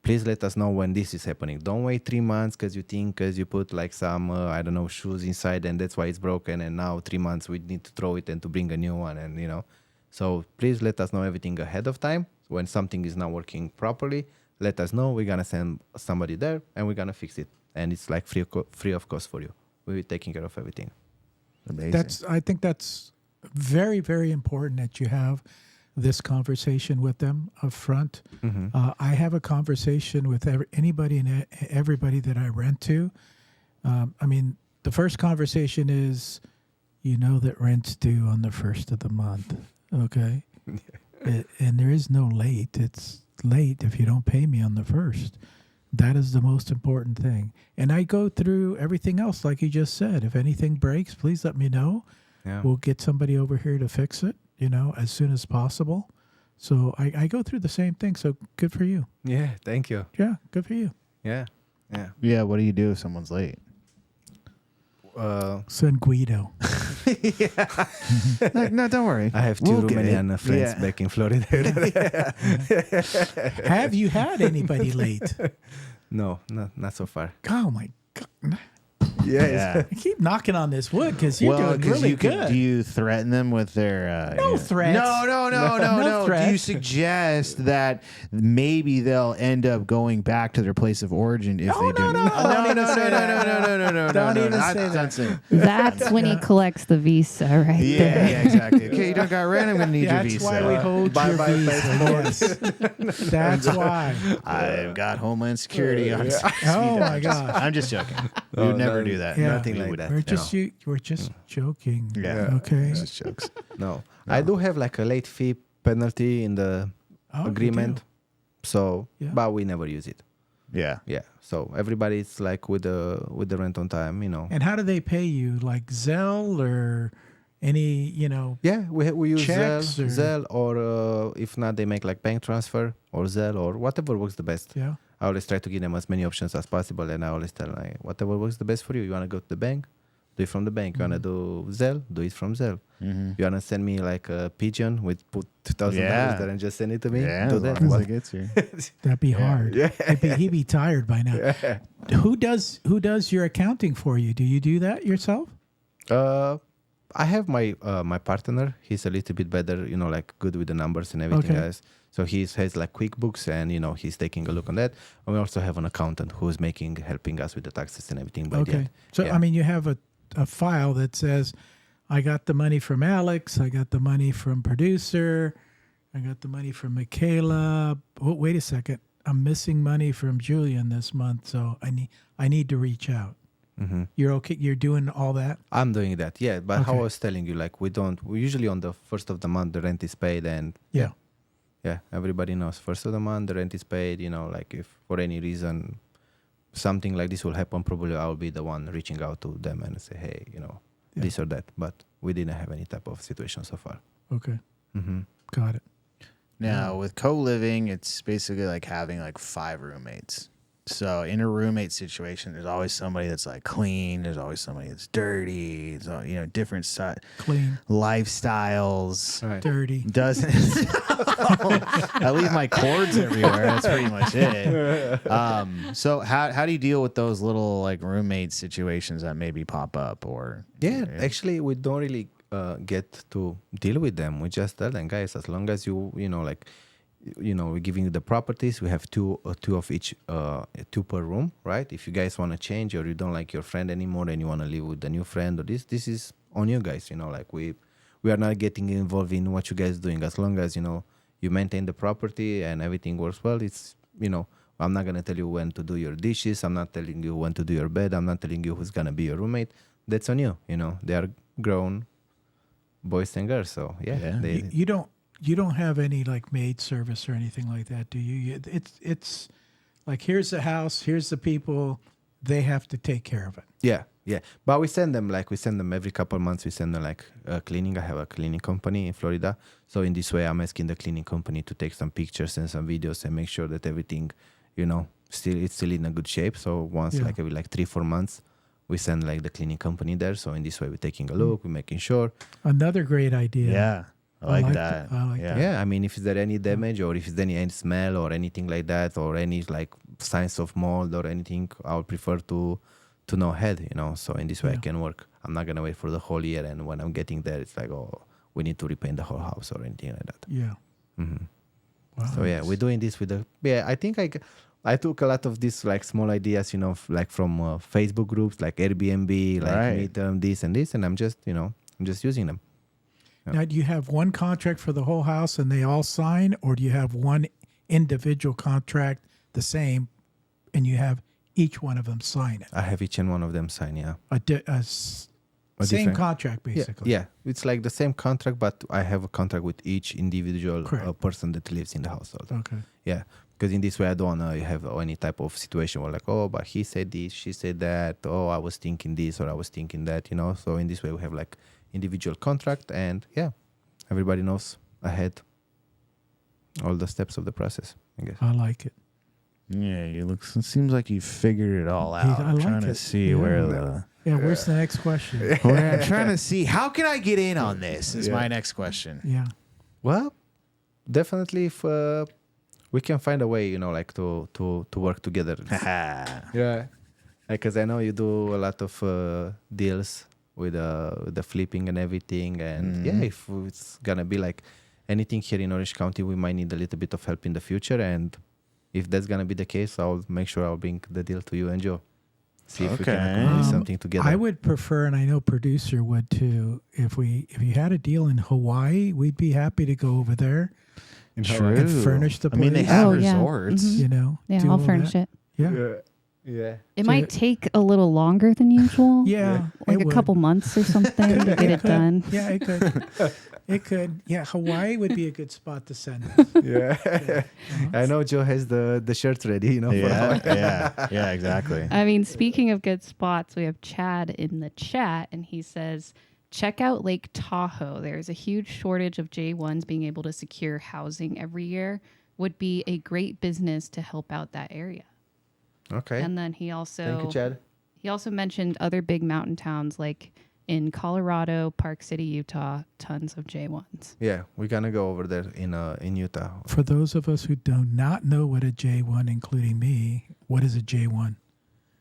please let us know when this is happening. Don't wait 3 months because you put like some I don't know, shoes inside and that's why it's broken, and now 3 months we need to throw it and to bring a new one, and so please let us know everything ahead of time. When something is not working properly, let us know. We're gonna send somebody there and we're gonna fix it, and it's like free of cost for you. We'll be taking care of everything. Amazing. I think that's very, very important that you have this conversation with them up front. I have a conversation with anybody and everybody that I rent to. I mean, the first conversation is, that rent's due on the 1st of the month, okay? And there is no late. It's late if you don't pay me on the 1st. That is the most important thing. And I go through everything else, like you just said. If anything breaks, please let me know. Yeah. We'll get somebody over here to fix it, as soon as possible. So I go through the same thing. So good for you. Yeah, thank you. Yeah, good for you. Yeah. Yeah, what do you do if someone's late? Send Guido. No, don't worry. I have 2 We'll get Romanian it. friends Yeah. back in Florida. Have you had anybody late? No, not so far. Oh, my God. Yeah. I keep knocking on this wood because you're doing 'cause really you good. do you threaten them with their... No threats. No. No Do threats. you suggest that maybe they'll end up going back to their place of origin if they do? No. Don't even say that. That's when he collects the visa right there. Yeah, exactly. Okay, you don't got rent, I'm going to need your That's visa. why we hold your visa. Yes. That's why. I've got Homeland Security on speed Oh, dial. my gosh. I'm just joking. We would never do that. Yeah. Nothing We like would- that. We're just joking. Yeah. Okay. It's just jokes. No. I do have like a late fee penalty in the Oh, you agreement. do? So, Yeah. but we never use it. Yeah. Yeah. So everybody's like with the rent on time, And how do they pay you? Like Zelle or any, Yeah, we use Checks Zelle or if not, they make like bank transfer or Zelle or whatever works the best. Yeah. I always try to give them as many options as possible, and I always tell them, like, whatever works the best for you. You want to go to the bank? Do it from the bank. You want to do Zelle? Do it from Zelle. Mm-hmm. You want to send me like a pigeon with put $2,000 Yeah. there and just send it to me? Yeah, Do as that. long as What- it gets here. That'd be hard. Yeah. He'd be tired by now. Who does your accounting for you? Do you do that yourself? I have my partner. He's a little bit better, like good with the numbers and everything Okay. else. So he has like QuickBooks, and he's taking a look on that. And we also have an accountant who's helping us with the taxes and everything. By the Okay. end. So, Yeah. I mean, you have a file that says, I got the money from Alex. I got the money from producer. I got the money from Michaela. Oh, wait a second. I'm missing money from Julian this month. So I need to reach out. Mm-hmm. You're okay. You're doing all that. I'm doing that, yeah. But how Okay. I was telling you, like we usually on the 1st of the month the rent is paid, and Yeah. everybody knows 1st of the month the rent is paid. Like if for any reason something like this will happen, probably I'll be the one reaching out to them and say, hey, this or that. But we didn't have any type of situation so far. Okay. Mm-hmm. Got it. Now, with co-living, it's basically like having like 5 roommates. So in a roommate situation, there's always somebody that's like clean. There's always somebody that's dirty. It's all, different Clean, lifestyles. Right. dirty. Doesn't I leave my cords everywhere? That's pretty much it. So how do you deal with those little like roommate situations that maybe pop up? Or Actually, we don't really get to deal with them. We just tell them, guys, as long as we're giving you the properties. We have two of each, 2 per room, right? If you guys want to change or you don't like your friend anymore and you want to live with the new friend, or this is on you guys. Like we are not getting involved in what you guys doing. As long as you maintain the property and everything works well, it's I'm not gonna tell you when to do your dishes. I'm not telling you when to do your bed. I'm not telling you who's gonna be your roommate. That's on you. They are grown boys and girls. So yeah. You don't have any like maid service or anything like that, do you? It's like, here's the house, here's the people, they have to take care of it. Yeah. But we send them every couple of months. We send them like cleaning. I have a cleaning company in Florida. So in this way, I'm asking the cleaning company to take some pictures and some videos and make sure that everything, it's still in a good shape. So once Yeah. like every like 3-4 months, we send like the cleaning company there. So in this way, we're taking a look, we're making sure. Another great idea. Yeah. I like that. I like yeah. that. Yeah, I mean, if there any damage or if there's any smell or anything like that or any like signs of mold or anything, I would prefer to know ahead, you know. So in this way, I can work. I'm not gonna wait for the whole year, and when I'm getting there, it's like, oh, we need to repaint the whole house or anything like that. Yeah. Mm-hmm. Wow. So yeah, we're doing this with the. Yeah, I think I took a lot of these like small ideas, you know, like from Facebook groups like Airbnb, like Meetup, this and this, and I'm just using them. Now, do you have one contract for the whole house and they all sign, or do you have one individual contract the same, and you have each one of them sign it? I have each and one of them sign, yeah. Same different- contract, basically. Yeah, it's like the same contract, but I have a contract with each individual person that lives in the household. Okay. Yeah, because in this way I don't want to have any type of situation where like, oh, but he said this, she said that, oh, I was thinking this or I was thinking that, you know. So in this way we have like individual contract, and yeah, everybody knows ahead all the steps of the process, I guess. I like it. Yeah, it seems like you figured it all out. I I'm like trying to it. see Yeah. where the. Yeah, where's the next question? I'm trying to see how can I get in on this. Is my next question. Yeah. Well, definitely if we can find a way, you know, like to work together. Yeah, because I know you do a lot of deals with the flipping and everything, and yeah, if it's gonna be like anything here in Orange County, we might need a little bit of help in the future, and if that's gonna be the case, I'll make sure I'll bring the deal to you and Joe. See if we can accomplish something together. I would prefer, and I know producer would too, if you had a deal in Hawaii, we'd be happy to go over there and furnish the place. I mean, they have yeah. resorts. You know, Yeah, do I'll all furnish that. it. Yeah. Yeah. It might take a little longer than usual. Yeah. Like it a would. couple months or something to get it could. done. Yeah, it could. It could. Yeah, Hawaii would be a good spot to send us. Yeah. I know Joe has the shirts ready, you know. Yeah, exactly. I mean, speaking of good spots, we have Chad in the chat, and he says, check out Lake Tahoe. There's a huge shortage of J1s being able to secure housing every year. Would be a great business to help out that area. Okay. And then he also Thank you, Chad. He also mentioned other big mountain towns like in Colorado, Park City, Utah, tons of J1s. Yeah, we're gonna go over there in Utah. For those of us who do not know what a J1, including me, what is a J1?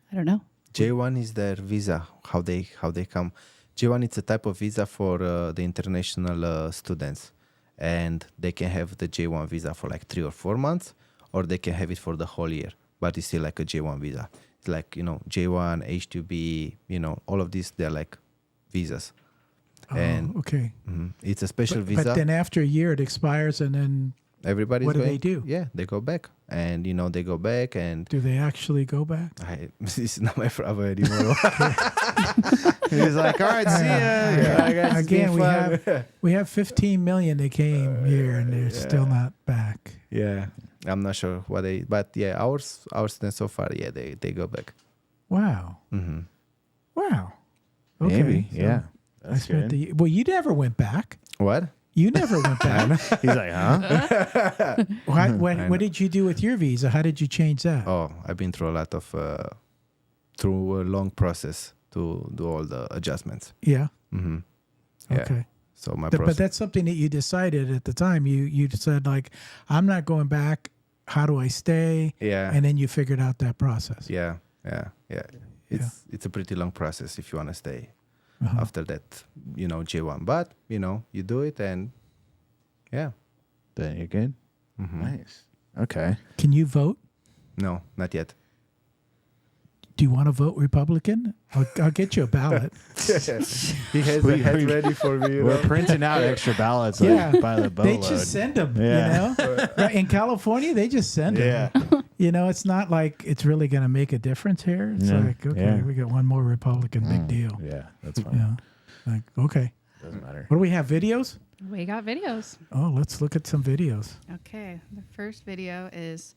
I don't know. J1 is their visa, how they come. J1 is a type of visa for the international students, and they can have the J1 visa for like 3 or 4 months, or they can have it for the whole year. But it's still like a J1 visa. It's like, you know, J1, H2B, you know, all of these, they're like visas. And okay. It's a special visa. But then after a year, it expires, and then Everybody's what do going, they do? Yeah, they go back. And, you know, they go back and... Do they actually go back? It's not my problem anymore. He's like, all right, see ya. Again, we have 15 million that came here, and they're still not back. Yeah, I'm not sure what they... But, yeah, our students so far, yeah, they go back. Wow. Mm-hmm. Wow. Okay. Maybe, so yeah. I spent well, you never went back. What? You never went back. He's like, huh? What did you do with your visa? How did you change that? Oh, I've been through a lot of... through a long process to do all the adjustments. Yeah. Mm-hmm. Yeah. Okay. So my But process... that's something that you decided at the time. You said, like, I'm not going back. How do I stay? Yeah. And then you figured out that process. Yeah. It's a pretty long process if you want to stay after that, you know, J1. But, you know, you do it and, yeah. Then you're good. Nice. Okay. Can you vote? No, not yet. Do you want to vote Republican? I'll get you a ballot. He has a hat ready for me. We're printing out extra ballots Yeah. by the They boatload. just send them, Yeah. you know? Right, in California, they just send them. Yeah. You know, it's not like it's really going to make a difference here. It's Yeah. like, okay, we got one more Republican, big deal. Yeah, that's fine. Yeah. Like, okay. Doesn't matter. What do we have, videos? We got videos. Oh, let's look at some videos. Okay. The first video is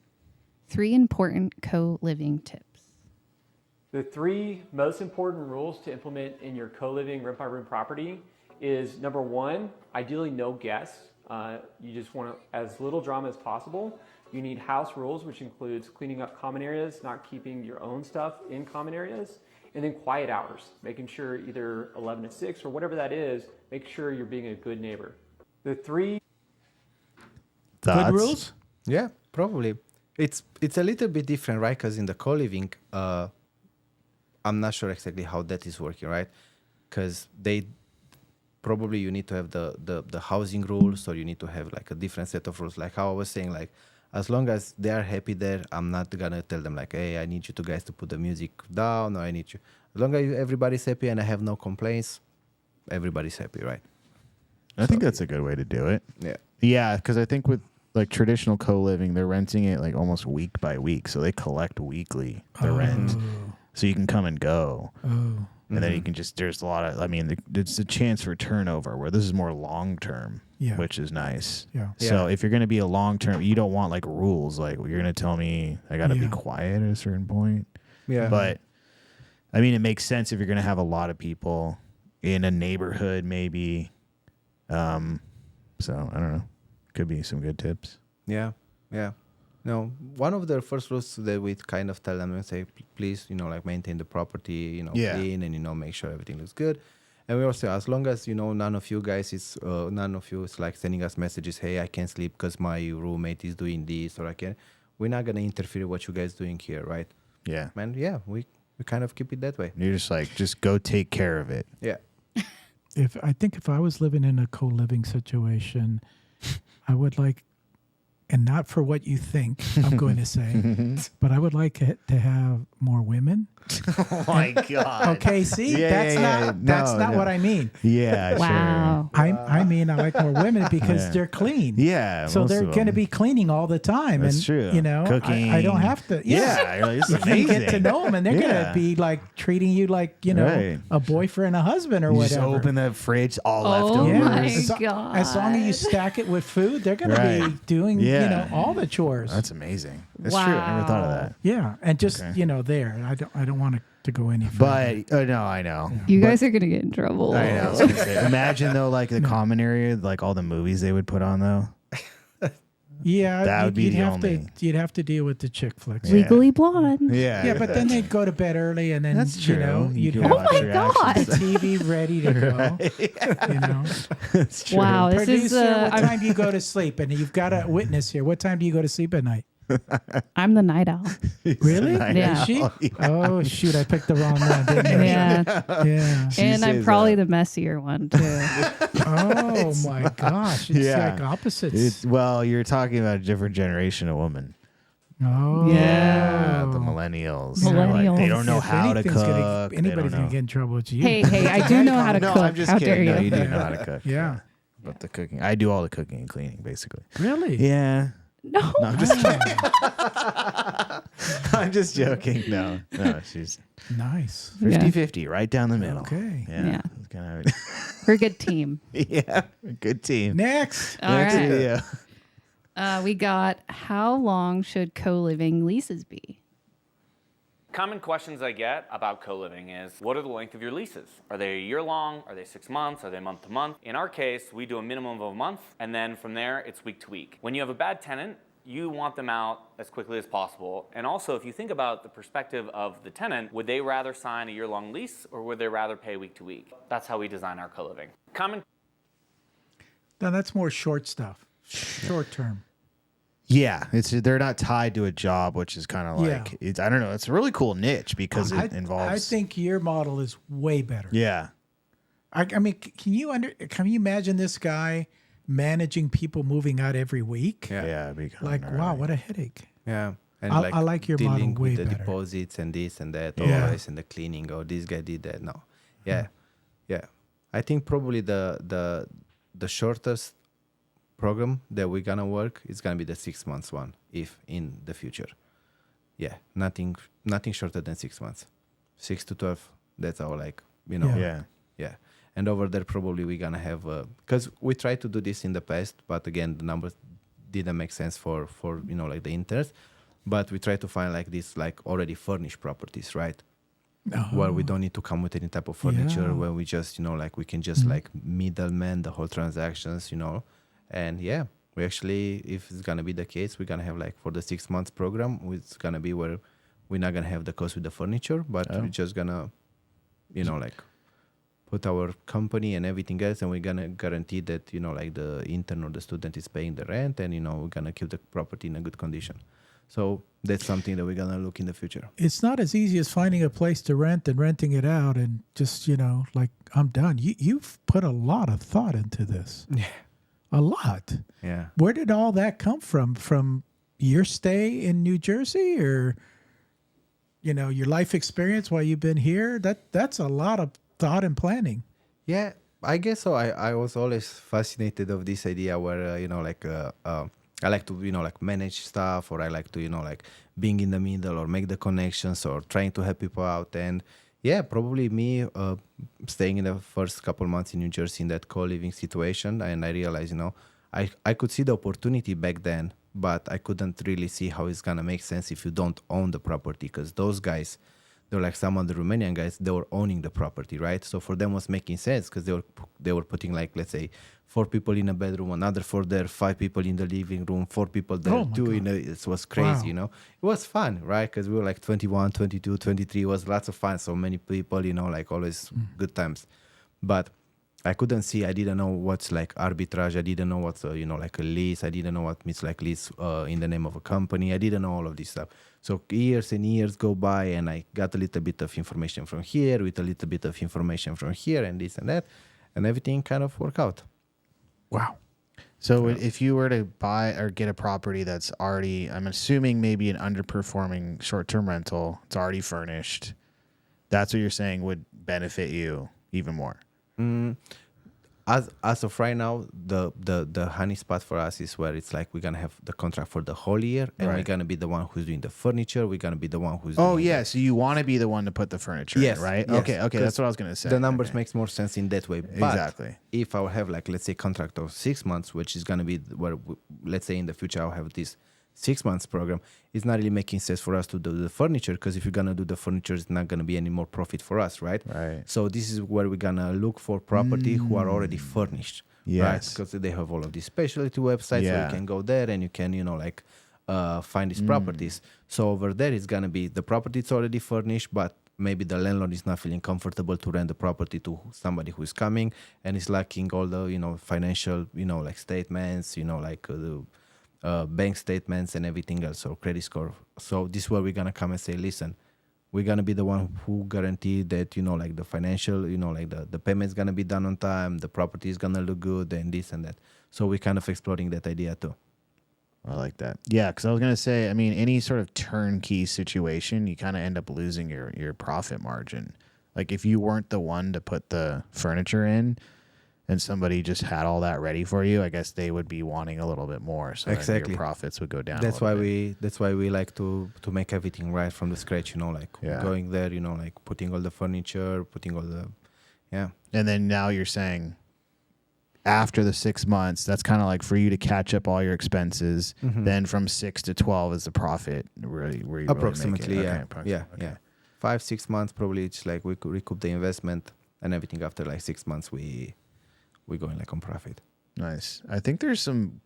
3 important co-living tips. The 3 most important rules to implement in your co-living rent-by-room property is number 1, ideally no guests. You just want as little drama as possible. You need house rules, which includes cleaning up common areas, not keeping your own stuff in common areas, and then quiet hours, making sure either 11 to 6 or whatever that is, make sure you're being a good neighbor. The three Thoughts? Good rules? Yeah, probably. It's a little bit different, right? Because in the co-living, I'm not sure exactly how that is working, right? Because probably you need to have the housing rules, or you need to have like a different set of rules. Like how I was saying, like as long as they are happy there, I'm not gonna tell them like, hey, I need you guys to put the music down, or I need you. As long as everybody's happy and I have no complaints, everybody's happy, right? I think that's a good way to do it. Yeah. Yeah, because I think with like traditional co-living, they're renting it like almost week by week, so they collect weekly the rent, so you can come and go, and then you can just. There's a lot of. I mean, it's a chance for turnover where this is more long term, which is nice. Yeah. So if you're going to be a long term, you don't want like rules like you're going to tell me I got to be quiet at a certain point. Yeah. But I mean, it makes sense if you're going to have a lot of people in a neighborhood, maybe. So I don't know. Could be some good tips. Yeah. No, one of the first rules that we kind of tell them and say, please, like maintain the property, clean, and make sure everything looks good. And we also, as long as none of you is like sending us messages, hey, I can't sleep because my roommate is doing this, or we're not gonna interfere with what you guys doing here, right? Yeah. Man, yeah, we kind of keep it that way. You're just like, just go take care of it. Yeah. If I was living in a co-living situation, I would like, and not for what you think I'm going to say, but I would like it to have more women. Oh my God. Okay, see, that's not what I mean. Yeah, Wow. I mean, I like more women because they're clean. Yeah. So they're going to be cleaning all the time. That's and, true. Cooking. I don't have to. Yeah. You're like, this is You amazing. get to know them, and they're going to be like treating you like, Right. a boyfriend, a husband, or You whatever. just open the fridge, all Oh leftovers. my As long as you stack it with food, they're going to be doing, all the chores. That's amazing. That's true. I never thought of that. Yeah, and just there. I don't want to go any further. But no, I know. You guys are gonna get in trouble. I know. I was gonna say, imagine though, like the common area, like all the movies they would put on though. Yeah, That would be you'd the have only- you'd have to deal with the chick flicks. Legally Blonde. Yeah. Yeah, but then they'd go to bed early, and then That's true. you'd can have watch my your God. actions. the TV ready to go. That's true. Wow, this is Producer, what time do you go to sleep? And you've got a witness here. What time do you go to sleep at night? I'm the night owl. Really? Yeah. Is she? Oh shoot! I picked the wrong one, didn't I? Yeah. Yeah. And I'm says probably the messier one too. Oh my gosh! It's like opposites. Well, you're talking about a different generation of women. Oh Yeah, the millennials. They're like, they don't know If how to anything's cook. They anybody's don't gonna know. get in trouble with you. Hey, I do know how to No, cook. I'm just How kidding. dare No, you? you do know how to cook. Yeah. But the cooking, I do all the cooking and cleaning, basically. Really? Yeah. No. No, I'm just kidding. I'm just joking. No, she's Nice. 50-50, right down the middle. Okay. Yeah. It's kind We're a good team. of, yeah, good team. Next. All Next right. video. We got how long should co-living leases be? Common questions I get about co-living is, what are the length of your leases? Are they a year long? Are they 6 months? Are they month to month? In our case, we do a minimum of a month, and then from there, it's week to week. When you have a bad tenant, you want them out as quickly as possible. And also, if you think about the perspective of the tenant, would they rather sign a year-long lease, or would they rather pay week to week? That's how we design our co-living. Common. Now that's more short stuff. Short term. Yeah, they're not tied to a job, which is kind of like I don't know. It's a really cool niche because it involves. I think your model is way better. Yeah. I mean, can you imagine this guy managing people moving out every week? Yeah. It'd be kinda Like, wow, gnarly. what a headache. Yeah. And I like your model dealing way with the better. deposits and this and that, Yeah. always, and the cleaning. Oh, this guy did that. No. Yeah. Yeah. I think probably the shortest program that we're gonna work is gonna be the 6 months one, if in the future. Yeah. Nothing shorter than 6 months. 6 to 12. That's our Yeah. Yeah. And over there, probably we're going to have, because we tried to do this in the past, but again, the numbers didn't make sense for like the interest. But we try to find like this, like already furnished properties, right? Where we don't need to come with any type of furniture, where we just, like we can just like middleman the whole transactions, and yeah, We actually, if it's gonna be the case, we're gonna have like for the 6 months program, it's gonna be where we're not gonna have the cost with the furniture, but we're just gonna, like put our company and everything else, and we're gonna guarantee that like the intern or the student is paying the rent, and we're gonna keep the property in a good condition. So that's something that we're gonna look in the future. It's not as easy as finding a place to rent and renting it out and just like I'm done. You've put a lot of thought into this. Yeah. A lot. Yeah. Where did all that come from? From your stay in New Jersey, or your life experience while you've been here? That's a lot of thought and planning. Yeah, I guess so. I was always fascinated of this idea where I like to like manage stuff, or I like to like being in the middle or make the connections or trying to help people out. And yeah, probably me staying in the first couple months in New Jersey in that co-living situation, and I realized I could see the opportunity back then, but I couldn't really see how it's gonna make sense if you don't own the property, because those guys, they're like some of the Romanian guys, they were owning the property, right? So for them it was making sense, because they were putting like, let's say, 4 people in a bedroom, another 4 there, 5 people in the living room, 4 people there, 2 in it was crazy. Wow. It was fun, right? Because we were like 21, 22, 23, it was lots of fun, so many people, like always good times. But I couldn't see, I didn't know what's like arbitrage, I didn't know what's like a lease, I didn't know what means like lease in the name of a company, I didn't know all of this stuff. So years and years go by, and I got a little bit of information from here with a little bit of information from here and this and that, and everything kind of worked out. Wow. So if you were to buy or get a property that's already, I'm assuming maybe an underperforming short-term rental, it's already furnished, that's what you're saying would benefit you even more? As of right now, the honey spot for us is where it's like we're gonna have the contract for the whole year, and we're gonna be the one who's doing the furniture. We're gonna be the one who's. Oh yeah, so you want to be the one to put the furniture in, right? Yes. Okay, that's what I was gonna say. The numbers makes more sense in that way. But Exactly. if I have like, let's say, contract of 6 months, which is gonna be where let's say in the future I'll have this 6 months program, it's not really making sense for us to do the furniture, because if you're gonna do the furniture, it's not gonna be any more profit for us, right? Right. So this is where we're gonna look for property who are already furnished. Yes. Right? Because they have all of these specialty websites, so you can go there and you can, find these properties. So over there, it's going to be the property is already furnished, but maybe the landlord is not feeling comfortable to rent the property to somebody who is coming and is lacking all the, financial, like statements, the bank statements and everything else, or credit score. So this is where we're going to come and say, listen, we're going to be the one who guarantee that, the financial, the payment's going to be done on time, the property is going to look good, and this and that. So we're kind of exploring that idea too. I like that. Yeah, because I was going to say, I mean, any sort of turnkey situation, you kind of end up losing your profit margin. Like if you weren't the one to put the furniture in and somebody just had all that ready for you, I guess they would be wanting a little bit more. So exactly. Your profits would go down. That's why we like to make everything right from the scratch, going there, putting all the furniture, putting all the, And then now you're saying after the 6 months, that's kind of like for you to catch up all your expenses. Then from 6 to 12 is the profit. Really, where you approximately, really make it. yeah. Approximately. Yeah. 5-6 months probably. It's like we could recoup the investment and everything. After like 6 months, we're going like on profit. Nice. I think there's some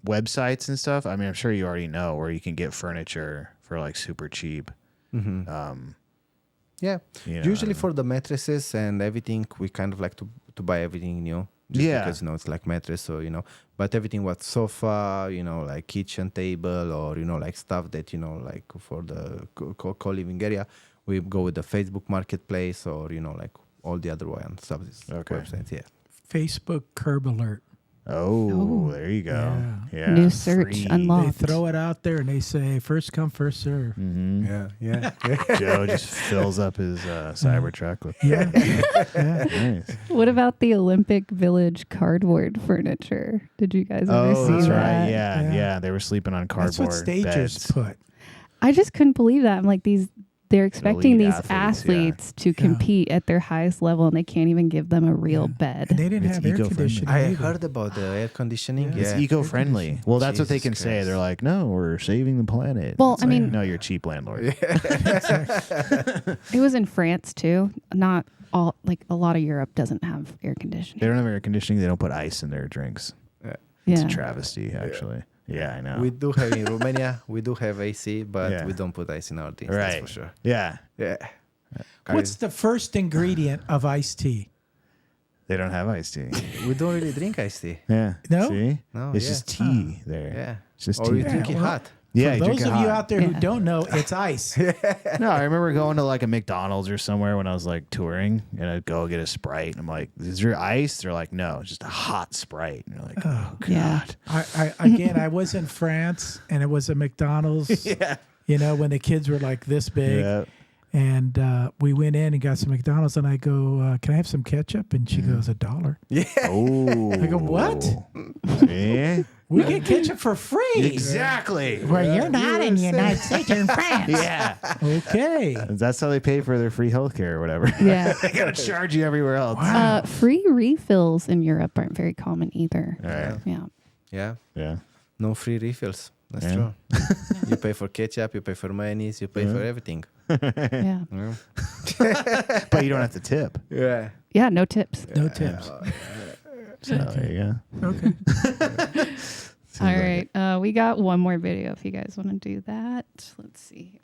websites and stuff. I mean, I'm sure you already know where you can get furniture for like super cheap. Yeah. Usually for the mattresses and everything, we kind of like to buy everything new. Because it's like mattress, so but everything what sofa, like kitchen table, or like stuff that like for the co-living area, we go with the Facebook Marketplace, or like all the other ones, websites. Yeah. Facebook Curb Alert. Oh, there you go. Yeah. New search Free. unlocked. They throw it out there and they say first come, first serve. Yeah. Joe just fills up his Cybertruck with Nice. What about the Olympic Village cardboard furniture? Did you guys ever see that's that? right. Yeah. They were sleeping on cardboard. That's what stagers beds. put. I just couldn't believe that. I'm like, they're expecting Elite these athletes, to compete at their highest level, and they can't even give them a real bed. And they didn't It's have air eco-friendly. conditioning. I either. heard about the air conditioning. It's Yeah. eco-friendly. Well, that's what they can Jesus say. Christ. They're like, no, we're saving the planet. Well, It's I like, mean- no, you're a cheap landlord. It was in France too. Not all, like a lot of Europe doesn't have air They conditioning. don't have air conditioning. They don't put ice in their drinks. It's Yeah. a travesty, actually. Yeah, I know. We do have in Romania, we do have AC, but Yeah. we don't put ice in our drinks. right. That's for sure. Yeah. Yeah. What's the first ingredient of iced tea? They don't have iced tea. We don't really drink iced tea. Yeah. No? See? No, It's yeah. just tea there. Yeah. It's just Or tea. you drink it well- hot. Yeah, For you drink those it of you hot. out there who don't know, it's ice. No, I remember going to like a McDonald's or somewhere when I was like touring, and I'd go get a Sprite. And I'm like, "Is there ice?" They're like, "No, it's just a hot Sprite." And you're like, "Oh God." Yeah. I was in France, and it was a McDonald's. Yeah. You know, when the kids were like this big. Yeah. And we went in and got some McDonald's, and I go, "Can I have some ketchup?" And she goes, $1. Oh. I go, "What? See? We get ketchup for free." Exactly. Well, you're not in the United States, you're in France. Yeah. Okay. That's how they pay for their free healthcare or whatever. Yeah. They gotta charge you everywhere else. Free refills in Europe aren't very common either. All right. Yeah. Yeah. Yeah. No free refills. That's Yeah. true. You pay for ketchup, you pay for mayonnaise, you pay for everything. Yeah. Yeah. But you don't have to tip. Yeah. Yeah. No tips. No tips. So there you go. Okay. All right. We got one more video if you guys want to do that. Let's see here.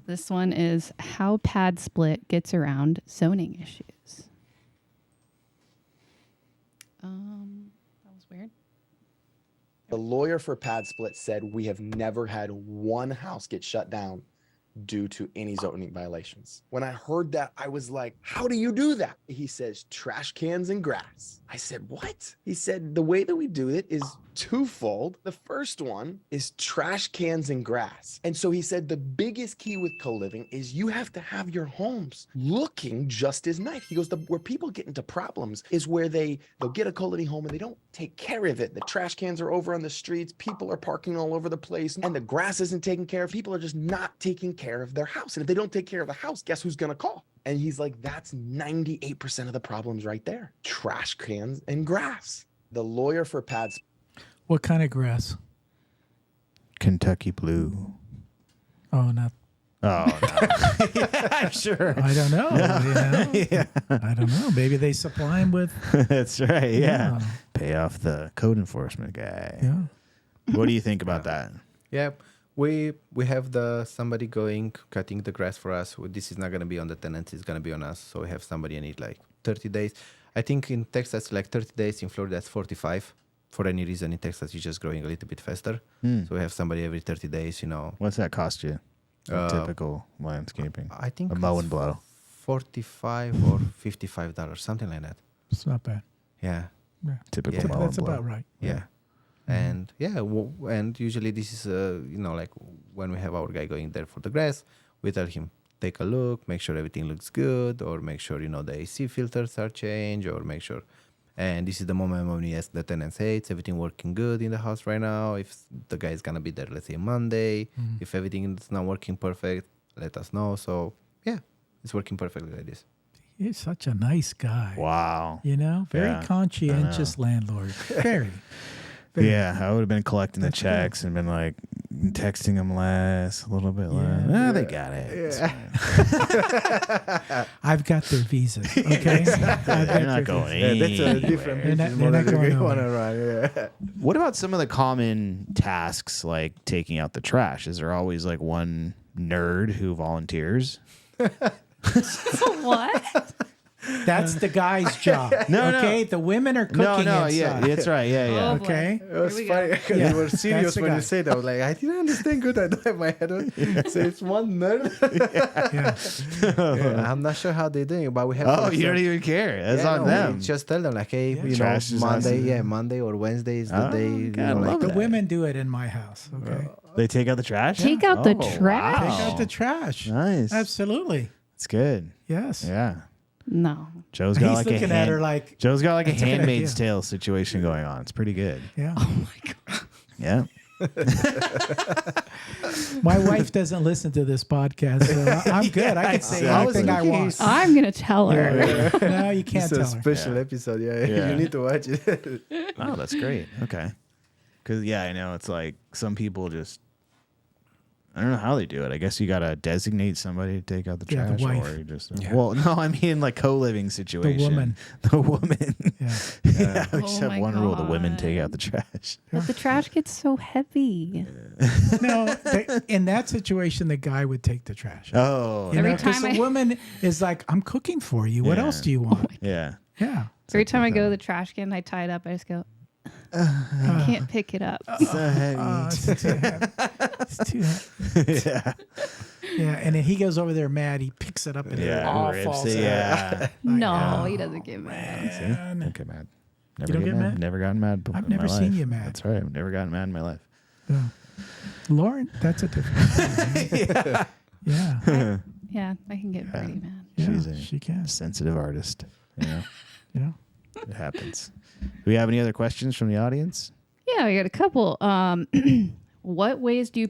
This one is how pad split gets around zoning issues. That was weird. The lawyer for pad split said we have never had one house get shut down due to any zoning violations. When I heard that, I was like, how do you do that? He says, trash cans and grass. I said, what? He said, the way that we do it is twofold. The first one is trash cans and grass. And so he said, the biggest key with co-living is you have to have your homes looking just as nice. He goes, where people get into problems is where they'll get a co-living home and they don't take care of it. The trash cans are over on the streets. People are parking all over the place and the grass isn't taken care of. People are just not taking care of their house. And if they don't take care of the house, guess who's going to call? And he's like, that's 98% of the problems right there. Trash cans and grass. The lawyer for pads. What kind of grass? Kentucky blue. Oh, not. Oh no. Yeah, sure. I don't know. You know? Yeah. I don't know. Maybe they supply them with. That's right. Yeah. Yeah. Pay off the code enforcement guy. Yeah. What do you think about that? Yeah. We have somebody going cutting the grass for us. This is not going to be on the tenants, it's going to be on us. So we have somebody in it like 30 days. I think in Texas like 30 days, in Florida that's 45. For any reason in Texas it's just growing a little bit faster. So we have somebody every 30 days, you know. What's that cost you? Typical landscaping. I think A mow it's and blow. $45 or $55, something like that. It's not bad. Yeah. Typical Yeah. mow That's and blow. about right. Yeah. And yeah, and usually this is, you know, like when we have our guy going there for the grass, we tell him, take a look, make sure everything looks good, or make sure, you know, the AC filters are changed, or make sure. And this is the moment when we ask the tenants, hey, is everything working good in the house right now? If the guy is going to be there, let's say Monday, if everything is not working perfect, let us know. So yeah, it's working perfectly like this. He's such a nice guy. Wow. You know, very Yeah, conscientious landlord. Very. Very. Yeah, I would have been collecting the That's good. checks and been like texting them less, a little bit less. They got it. It's fine. I've got their visas. Okay. They're not going anywhere. They're not going nowhere. What about some of the common tasks like taking out the trash? Is there always like one nerd who volunteers? What? That's the guy's job. No. Okay. The women are cooking inside. Yeah, that's right. Yeah. Oh, boy. Okay. It was Here we go. funny because Yeah, you were serious that's the when guy. you said that. I was like, I didn't understand good. I don't have my head on. So it's one nerd. Yeah. Yeah, I'm not sure how they're doing it, but we have. Oh, you don't even care. That's on them. Just tell them like, hey, you know, Trash is Monday, awesome. Monday or Wednesday is the Oh, day. You God, I know, love like The that. women do it in my house. Okay. They take out the trash? Take out the Oh, trash? Take wow. out the trash. Nice. Absolutely. It's good. Yes. Yeah. No. Joe's got He's like looking at her like, Joe's got like a That's a good Handmaid's idea. Tale situation going on. It's pretty good. yeah. Yeah. My wife doesn't listen to this podcast, so I'm good. I can say anything I want. I'm going to tell her. No, you can't it's a tell her. special episode. Yeah, Yeah. you need to watch it. Oh, that's great. Okay. Because, yeah, I know it's like some people just, I don't know how they do it. I guess you got to designate somebody to take out the Yeah, the trash, wife. or you just. Well, no, I mean like co-living situation. woman. The woman. Yeah. Yeah, we just Oh have my one rule: the women God. take out the trash. But the trash gets so heavy. No, in that situation, the guy would take the trash. Oh, You Every know, 'cause time the woman is like, I'm cooking for you. What Yeah. else do you want? yeah. Yeah. Every time I go to the trash can, I tie it up. I just go, I can't pick it up. So heavy. It's too heavy. It's too heavy. yeah. Yeah, and then he goes over there mad. He picks it up and it Yeah. all Rips falls it, out. yeah. No, he doesn't get mad. Man. Don't get mad. Never don't get mad? Never gotten mad. I've in never my seen life. you mad. That's right. I've never gotten mad in my life. Yeah. Lauren, that's a different thing. Yeah. Yeah, I can get pretty mad. She's Yeah, a she can. sensitive artist. You know, Yeah. it happens. Do we have any other questions from the audience? Yeah, we got a couple. What ways do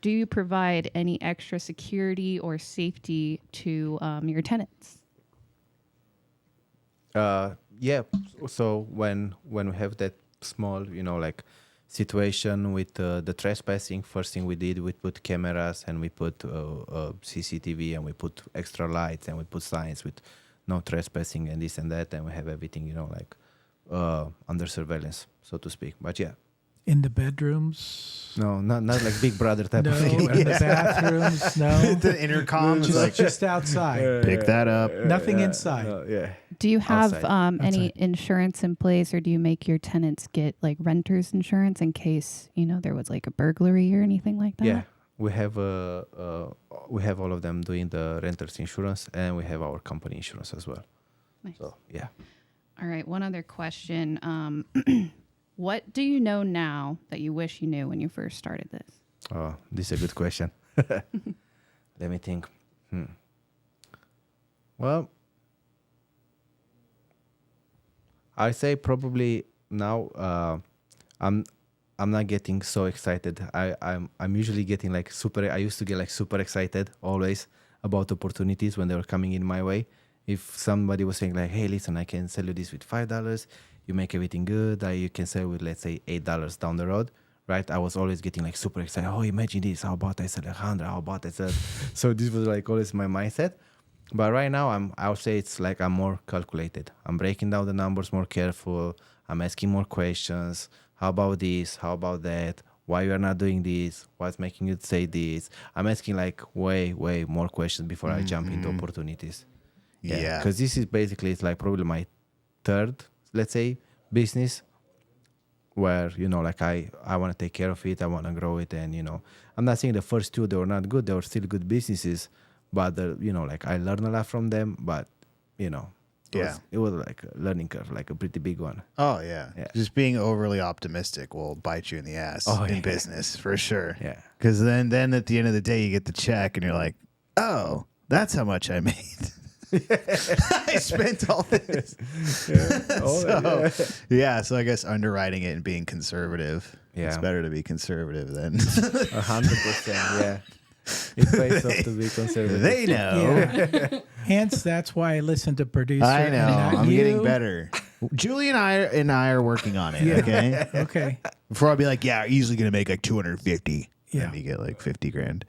you provide any extra security or safety to your tenants? Yeah. So when we have that small, like situation with the trespassing, first thing we did, we put cameras and we put CCTV and we put extra lights and we put signs with no trespassing and this and that, and we have everything, like under surveillance, so to speak. But yeah. In the bedrooms? No, not like Big Brother type No. of thing. In the bathrooms? No. The intercom is Just outside. pick that up. Nothing inside. Yeah. Do you have Outside. any insurance in place, or do you make your tenants get like renters insurance in case there was like a burglary or anything like that? Yeah, we have all of them doing the renters insurance, and we have our company insurance as well. Nice. So yeah. All right. One other question. What do you know now that you wish you knew when you first started this? Oh, this is a good question. Let me think. Well, I say probably now I'm not getting so excited. I'm usually getting like I used to get like super excited always about opportunities when they were coming in my way. If somebody was saying like, hey, listen, I can sell you this with $5, you make everything good, you can sell with, let's say, $8 down the road, right? I was always getting like super excited. Oh, imagine this. How about I sell 100? How about I sell? So this was like always my mindset. But right now, I would say it's like I'm more calculated. I'm breaking down the numbers more careful. I'm asking more questions. How about this? How about that? Why you are not doing this? What's making you say this? I'm asking like way, way more questions before I jump into opportunities. Yeah. Because this is basically, it's like probably my third, let's say, business where, like I want to take care of it. I want to grow it. And, I'm not saying the first two, they were not good. They were still good businesses. But, like I learned a lot from them. But, it was like a learning curve, like a pretty big one. Oh, yeah. Yeah. Just being overly optimistic will bite you in the ass in yeah. business, for sure. Yeah. Because then at the end of the day, you get the check and you're like, oh, that's how much I made. I spent all this. So I guess underwriting it and being conservative. Yeah. It's better to be conservative than 100%, yeah. It pays off to be conservative. they know. Yeah. Hence, that's why I listen to producer. I and know. not I'm you. getting better. Julie and I are working on it. Yeah. Okay. Okay. Before I'll be like, yeah, easily gonna make like 250. Yeah. And you get like 50 grand.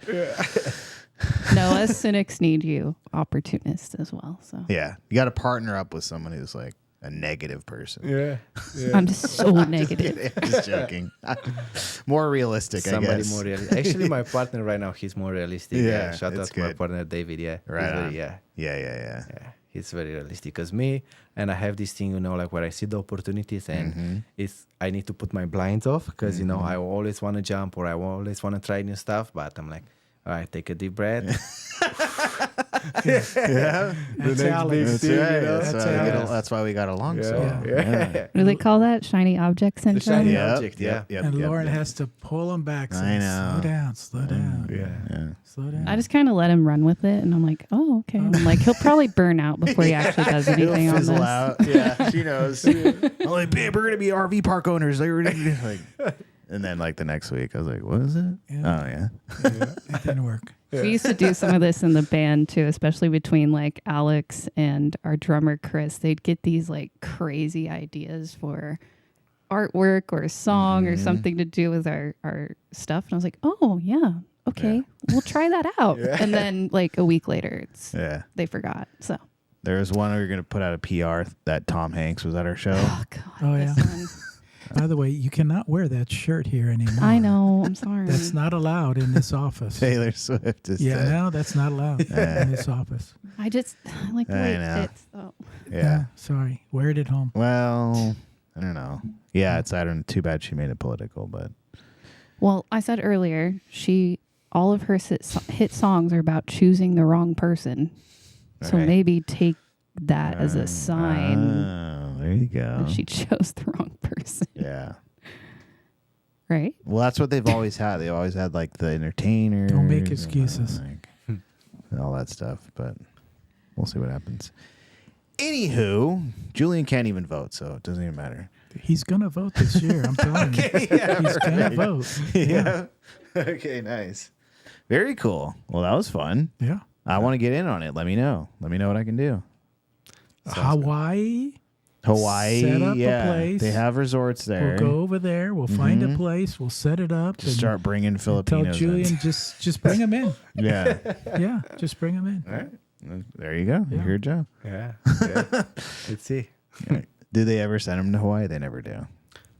No, us cynics need you opportunists as well. So Yeah. You got to partner up with someone who's like a negative person. Yeah. I'm just so negative. Just joking. More realistic, I Somebody guess. more realistic. Actually, my partner right now, he's more realistic. Yeah, Shout out it's to my good. partner, David. Yeah. Right He's on. very, yeah. Yeah. He's very realistic because me, and I have this thing, like where I see the opportunities and I need to put my blinds off because, I always want to jump or I always want to try new stuff. But I'm like, all right, take a deep breath. Yeah. That's Alex. That's thing, right. That's Alex. That's why we got along so well. Yeah. What do they call that? Shiny object syndrome? shiny Yep, object, yep, yeah. yep, And yep, Lauren yep. has to pull him back. I saying, know. Slow down. Yeah. Slow down. I just kind of let him run with it, and I'm like, oh, okay. And I'm like, he'll probably burn out before he actually does anything It'll on this. fizzle out. Yeah, she knows. I'm like, babe, we're gonna be RV park owners. Like, and then like the next week, I was like, what is it? Yeah. Oh yeah. It didn't work. We used to do some of this in the band too, especially between like Alex and our drummer Chris. They'd get these like crazy ideas for artwork or a song or something to do with our stuff. And I was like, oh yeah, okay, we'll try that out. Yeah. And then like a week later, Yeah. they forgot. So. There was one where you're going to put out a PR that Tom Hanks was at our show. Oh God. Oh, yeah. this one. By the way, you cannot wear that shirt here anymore. I know. I'm sorry. That's not allowed in this office. Taylor Swift is Yeah, dead. no, that's not allowed in this office. I like the I way know. it fits. Oh. Yeah. Sorry. Wear it at home. Well, I don't know. Yeah, it's I don't. Too bad she made it political, but Well, I said earlier, all of her hit songs are about choosing the wrong person. So Right. maybe take that as a sign Oh, there you go. that she chose the wrong person. Yeah. Right? Well, that's what they've always had. They've always had like the entertainers. Don't make and, excuses. like, all that stuff, but we'll see what happens. Anywho, Julian can't even vote, so it doesn't even matter. He's going to vote this year. I'm telling you. He's going to vote. Yeah. Okay, nice. Very cool. Well, that was fun. Yeah. I want to get in on it. Let me know. Let me know what I can do. Hawaii. Hawaii. Set up a yeah. place. They have resorts there. We'll go over there. We'll find a place. We'll set it up. Just and start bringing tell Filipinos Julian, in. just bring him in. Yeah. Yeah, just bring him in. All right. There you go. Yeah. Your job. Yeah. Let's see. Do they ever send them to Hawaii? They never do.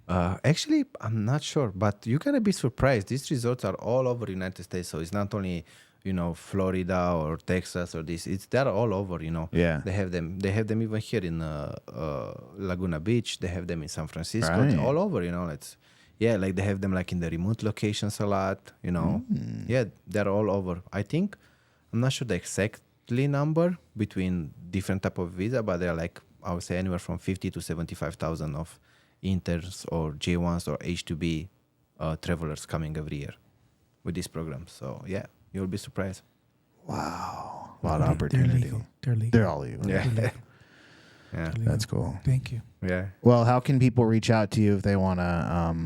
Actually, I'm not sure, but you're gonna be surprised. These resorts are all over the United States, so it's not only Florida or Texas or this. They're all over. Yeah. They have them. They have them even here in Laguna Beach. They have them in San Francisco. Right. All over. It's like they have them like in the remote locations a lot. Yeah, they're all over. I think I'm not sure the exactly number between different type of visa, but they're like I would say anywhere from 50 to 75,000 of interns or J1s or H2B travelers coming every year with this program. So yeah, you'll be surprised. Wow. A lot of They're opportunity. legal. They're legal. They're all legal. Yeah. They're legal. Yeah. They're legal. That's cool. Thank you. Yeah. Well, how can people reach out to you if they want to,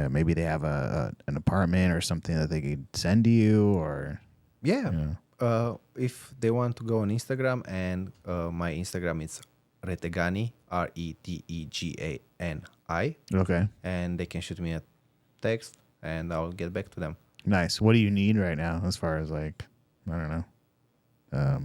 maybe they have an apartment or something that they could send to you or, Yeah. you know. If they want to go on Instagram, and my Instagram is Retegani, Retegani, Okay. and they can shoot me a text and I'll get back to them. Nice. What do you need right now as far as like, I don't know,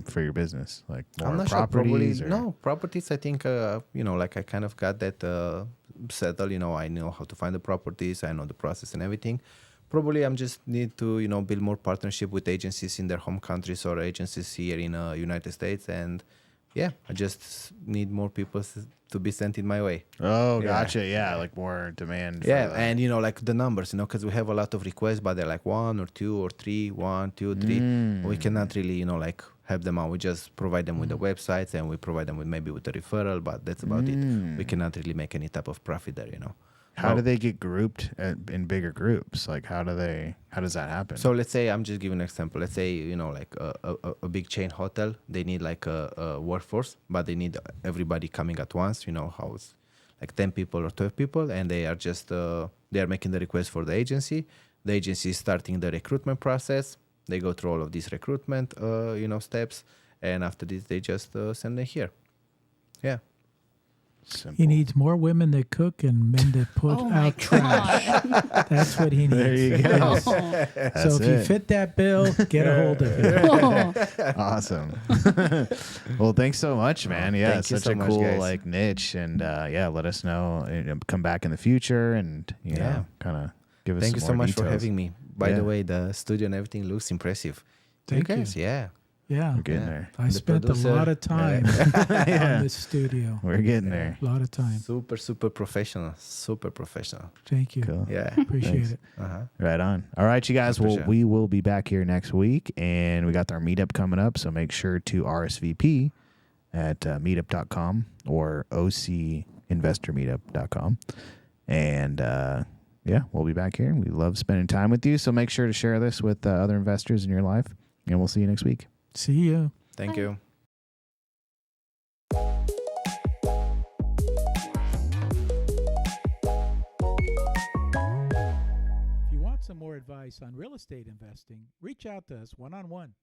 for your business? Like more I'm not properties? sure. No, properties. I think like I kind of got that settled. I know how to find the properties. I know the process and everything. Probably I'm just need to build more partnership with agencies in their home countries or agencies here in United States, and yeah, I just need more people to be sent in my way. Oh, Yeah. gotcha. Yeah, like more demand. for Yeah, that. and like the numbers, because we have a lot of requests, but they're like 1 or 2 or 3, 1, 2, 3. We cannot really, like help them out. We just provide them with the websites and we provide them with maybe with a referral, but that's about it. We cannot really make any type of profit there. How do they get grouped in bigger groups? Like, how does that happen? So let's say I'm just giving an example. Let's say like a big chain hotel, they need like a workforce, but they need everybody coming at once. How it's like 10 people or 12 people, and they are just they are making the request for the agency. The agency is starting the recruitment process. They go through all of these recruitment steps, and after this they just send them here. Yeah. Simple. He needs more women that cook and men that put Oh my out trash. God. That's what he needs. There you go. So That's if you it. fit that bill, get a hold of him. Awesome. Well, thanks so much, man. Yeah, thank you such so a much, cool guys. like niche, and let us know. Come back in the future, and Yeah. kind of give us. Thank you some so more much for details. having me. By Yeah. the way, the studio and everything looks impressive. Thank you. guys, yeah. Yeah. We're getting Yeah. there. I The spent a producer. lot of time Yeah. on this studio. We're getting there. A lot of time. Super professional. Super professional. Thank you. Cool. Yeah. Appreciate Thanks. it. Uh-huh. Right on. All right, you guys. For Well, sure. we will be back here next week, and we got our meetup coming up. So make sure to RSVP at meetup.com or ocinvestormeetup.com. And we'll be back here. We love spending time with you. So make sure to share this with other investors in your life, and we'll see you next week. See you. Thank you. If you want some more advice on real estate investing, reach out to us one-on-one.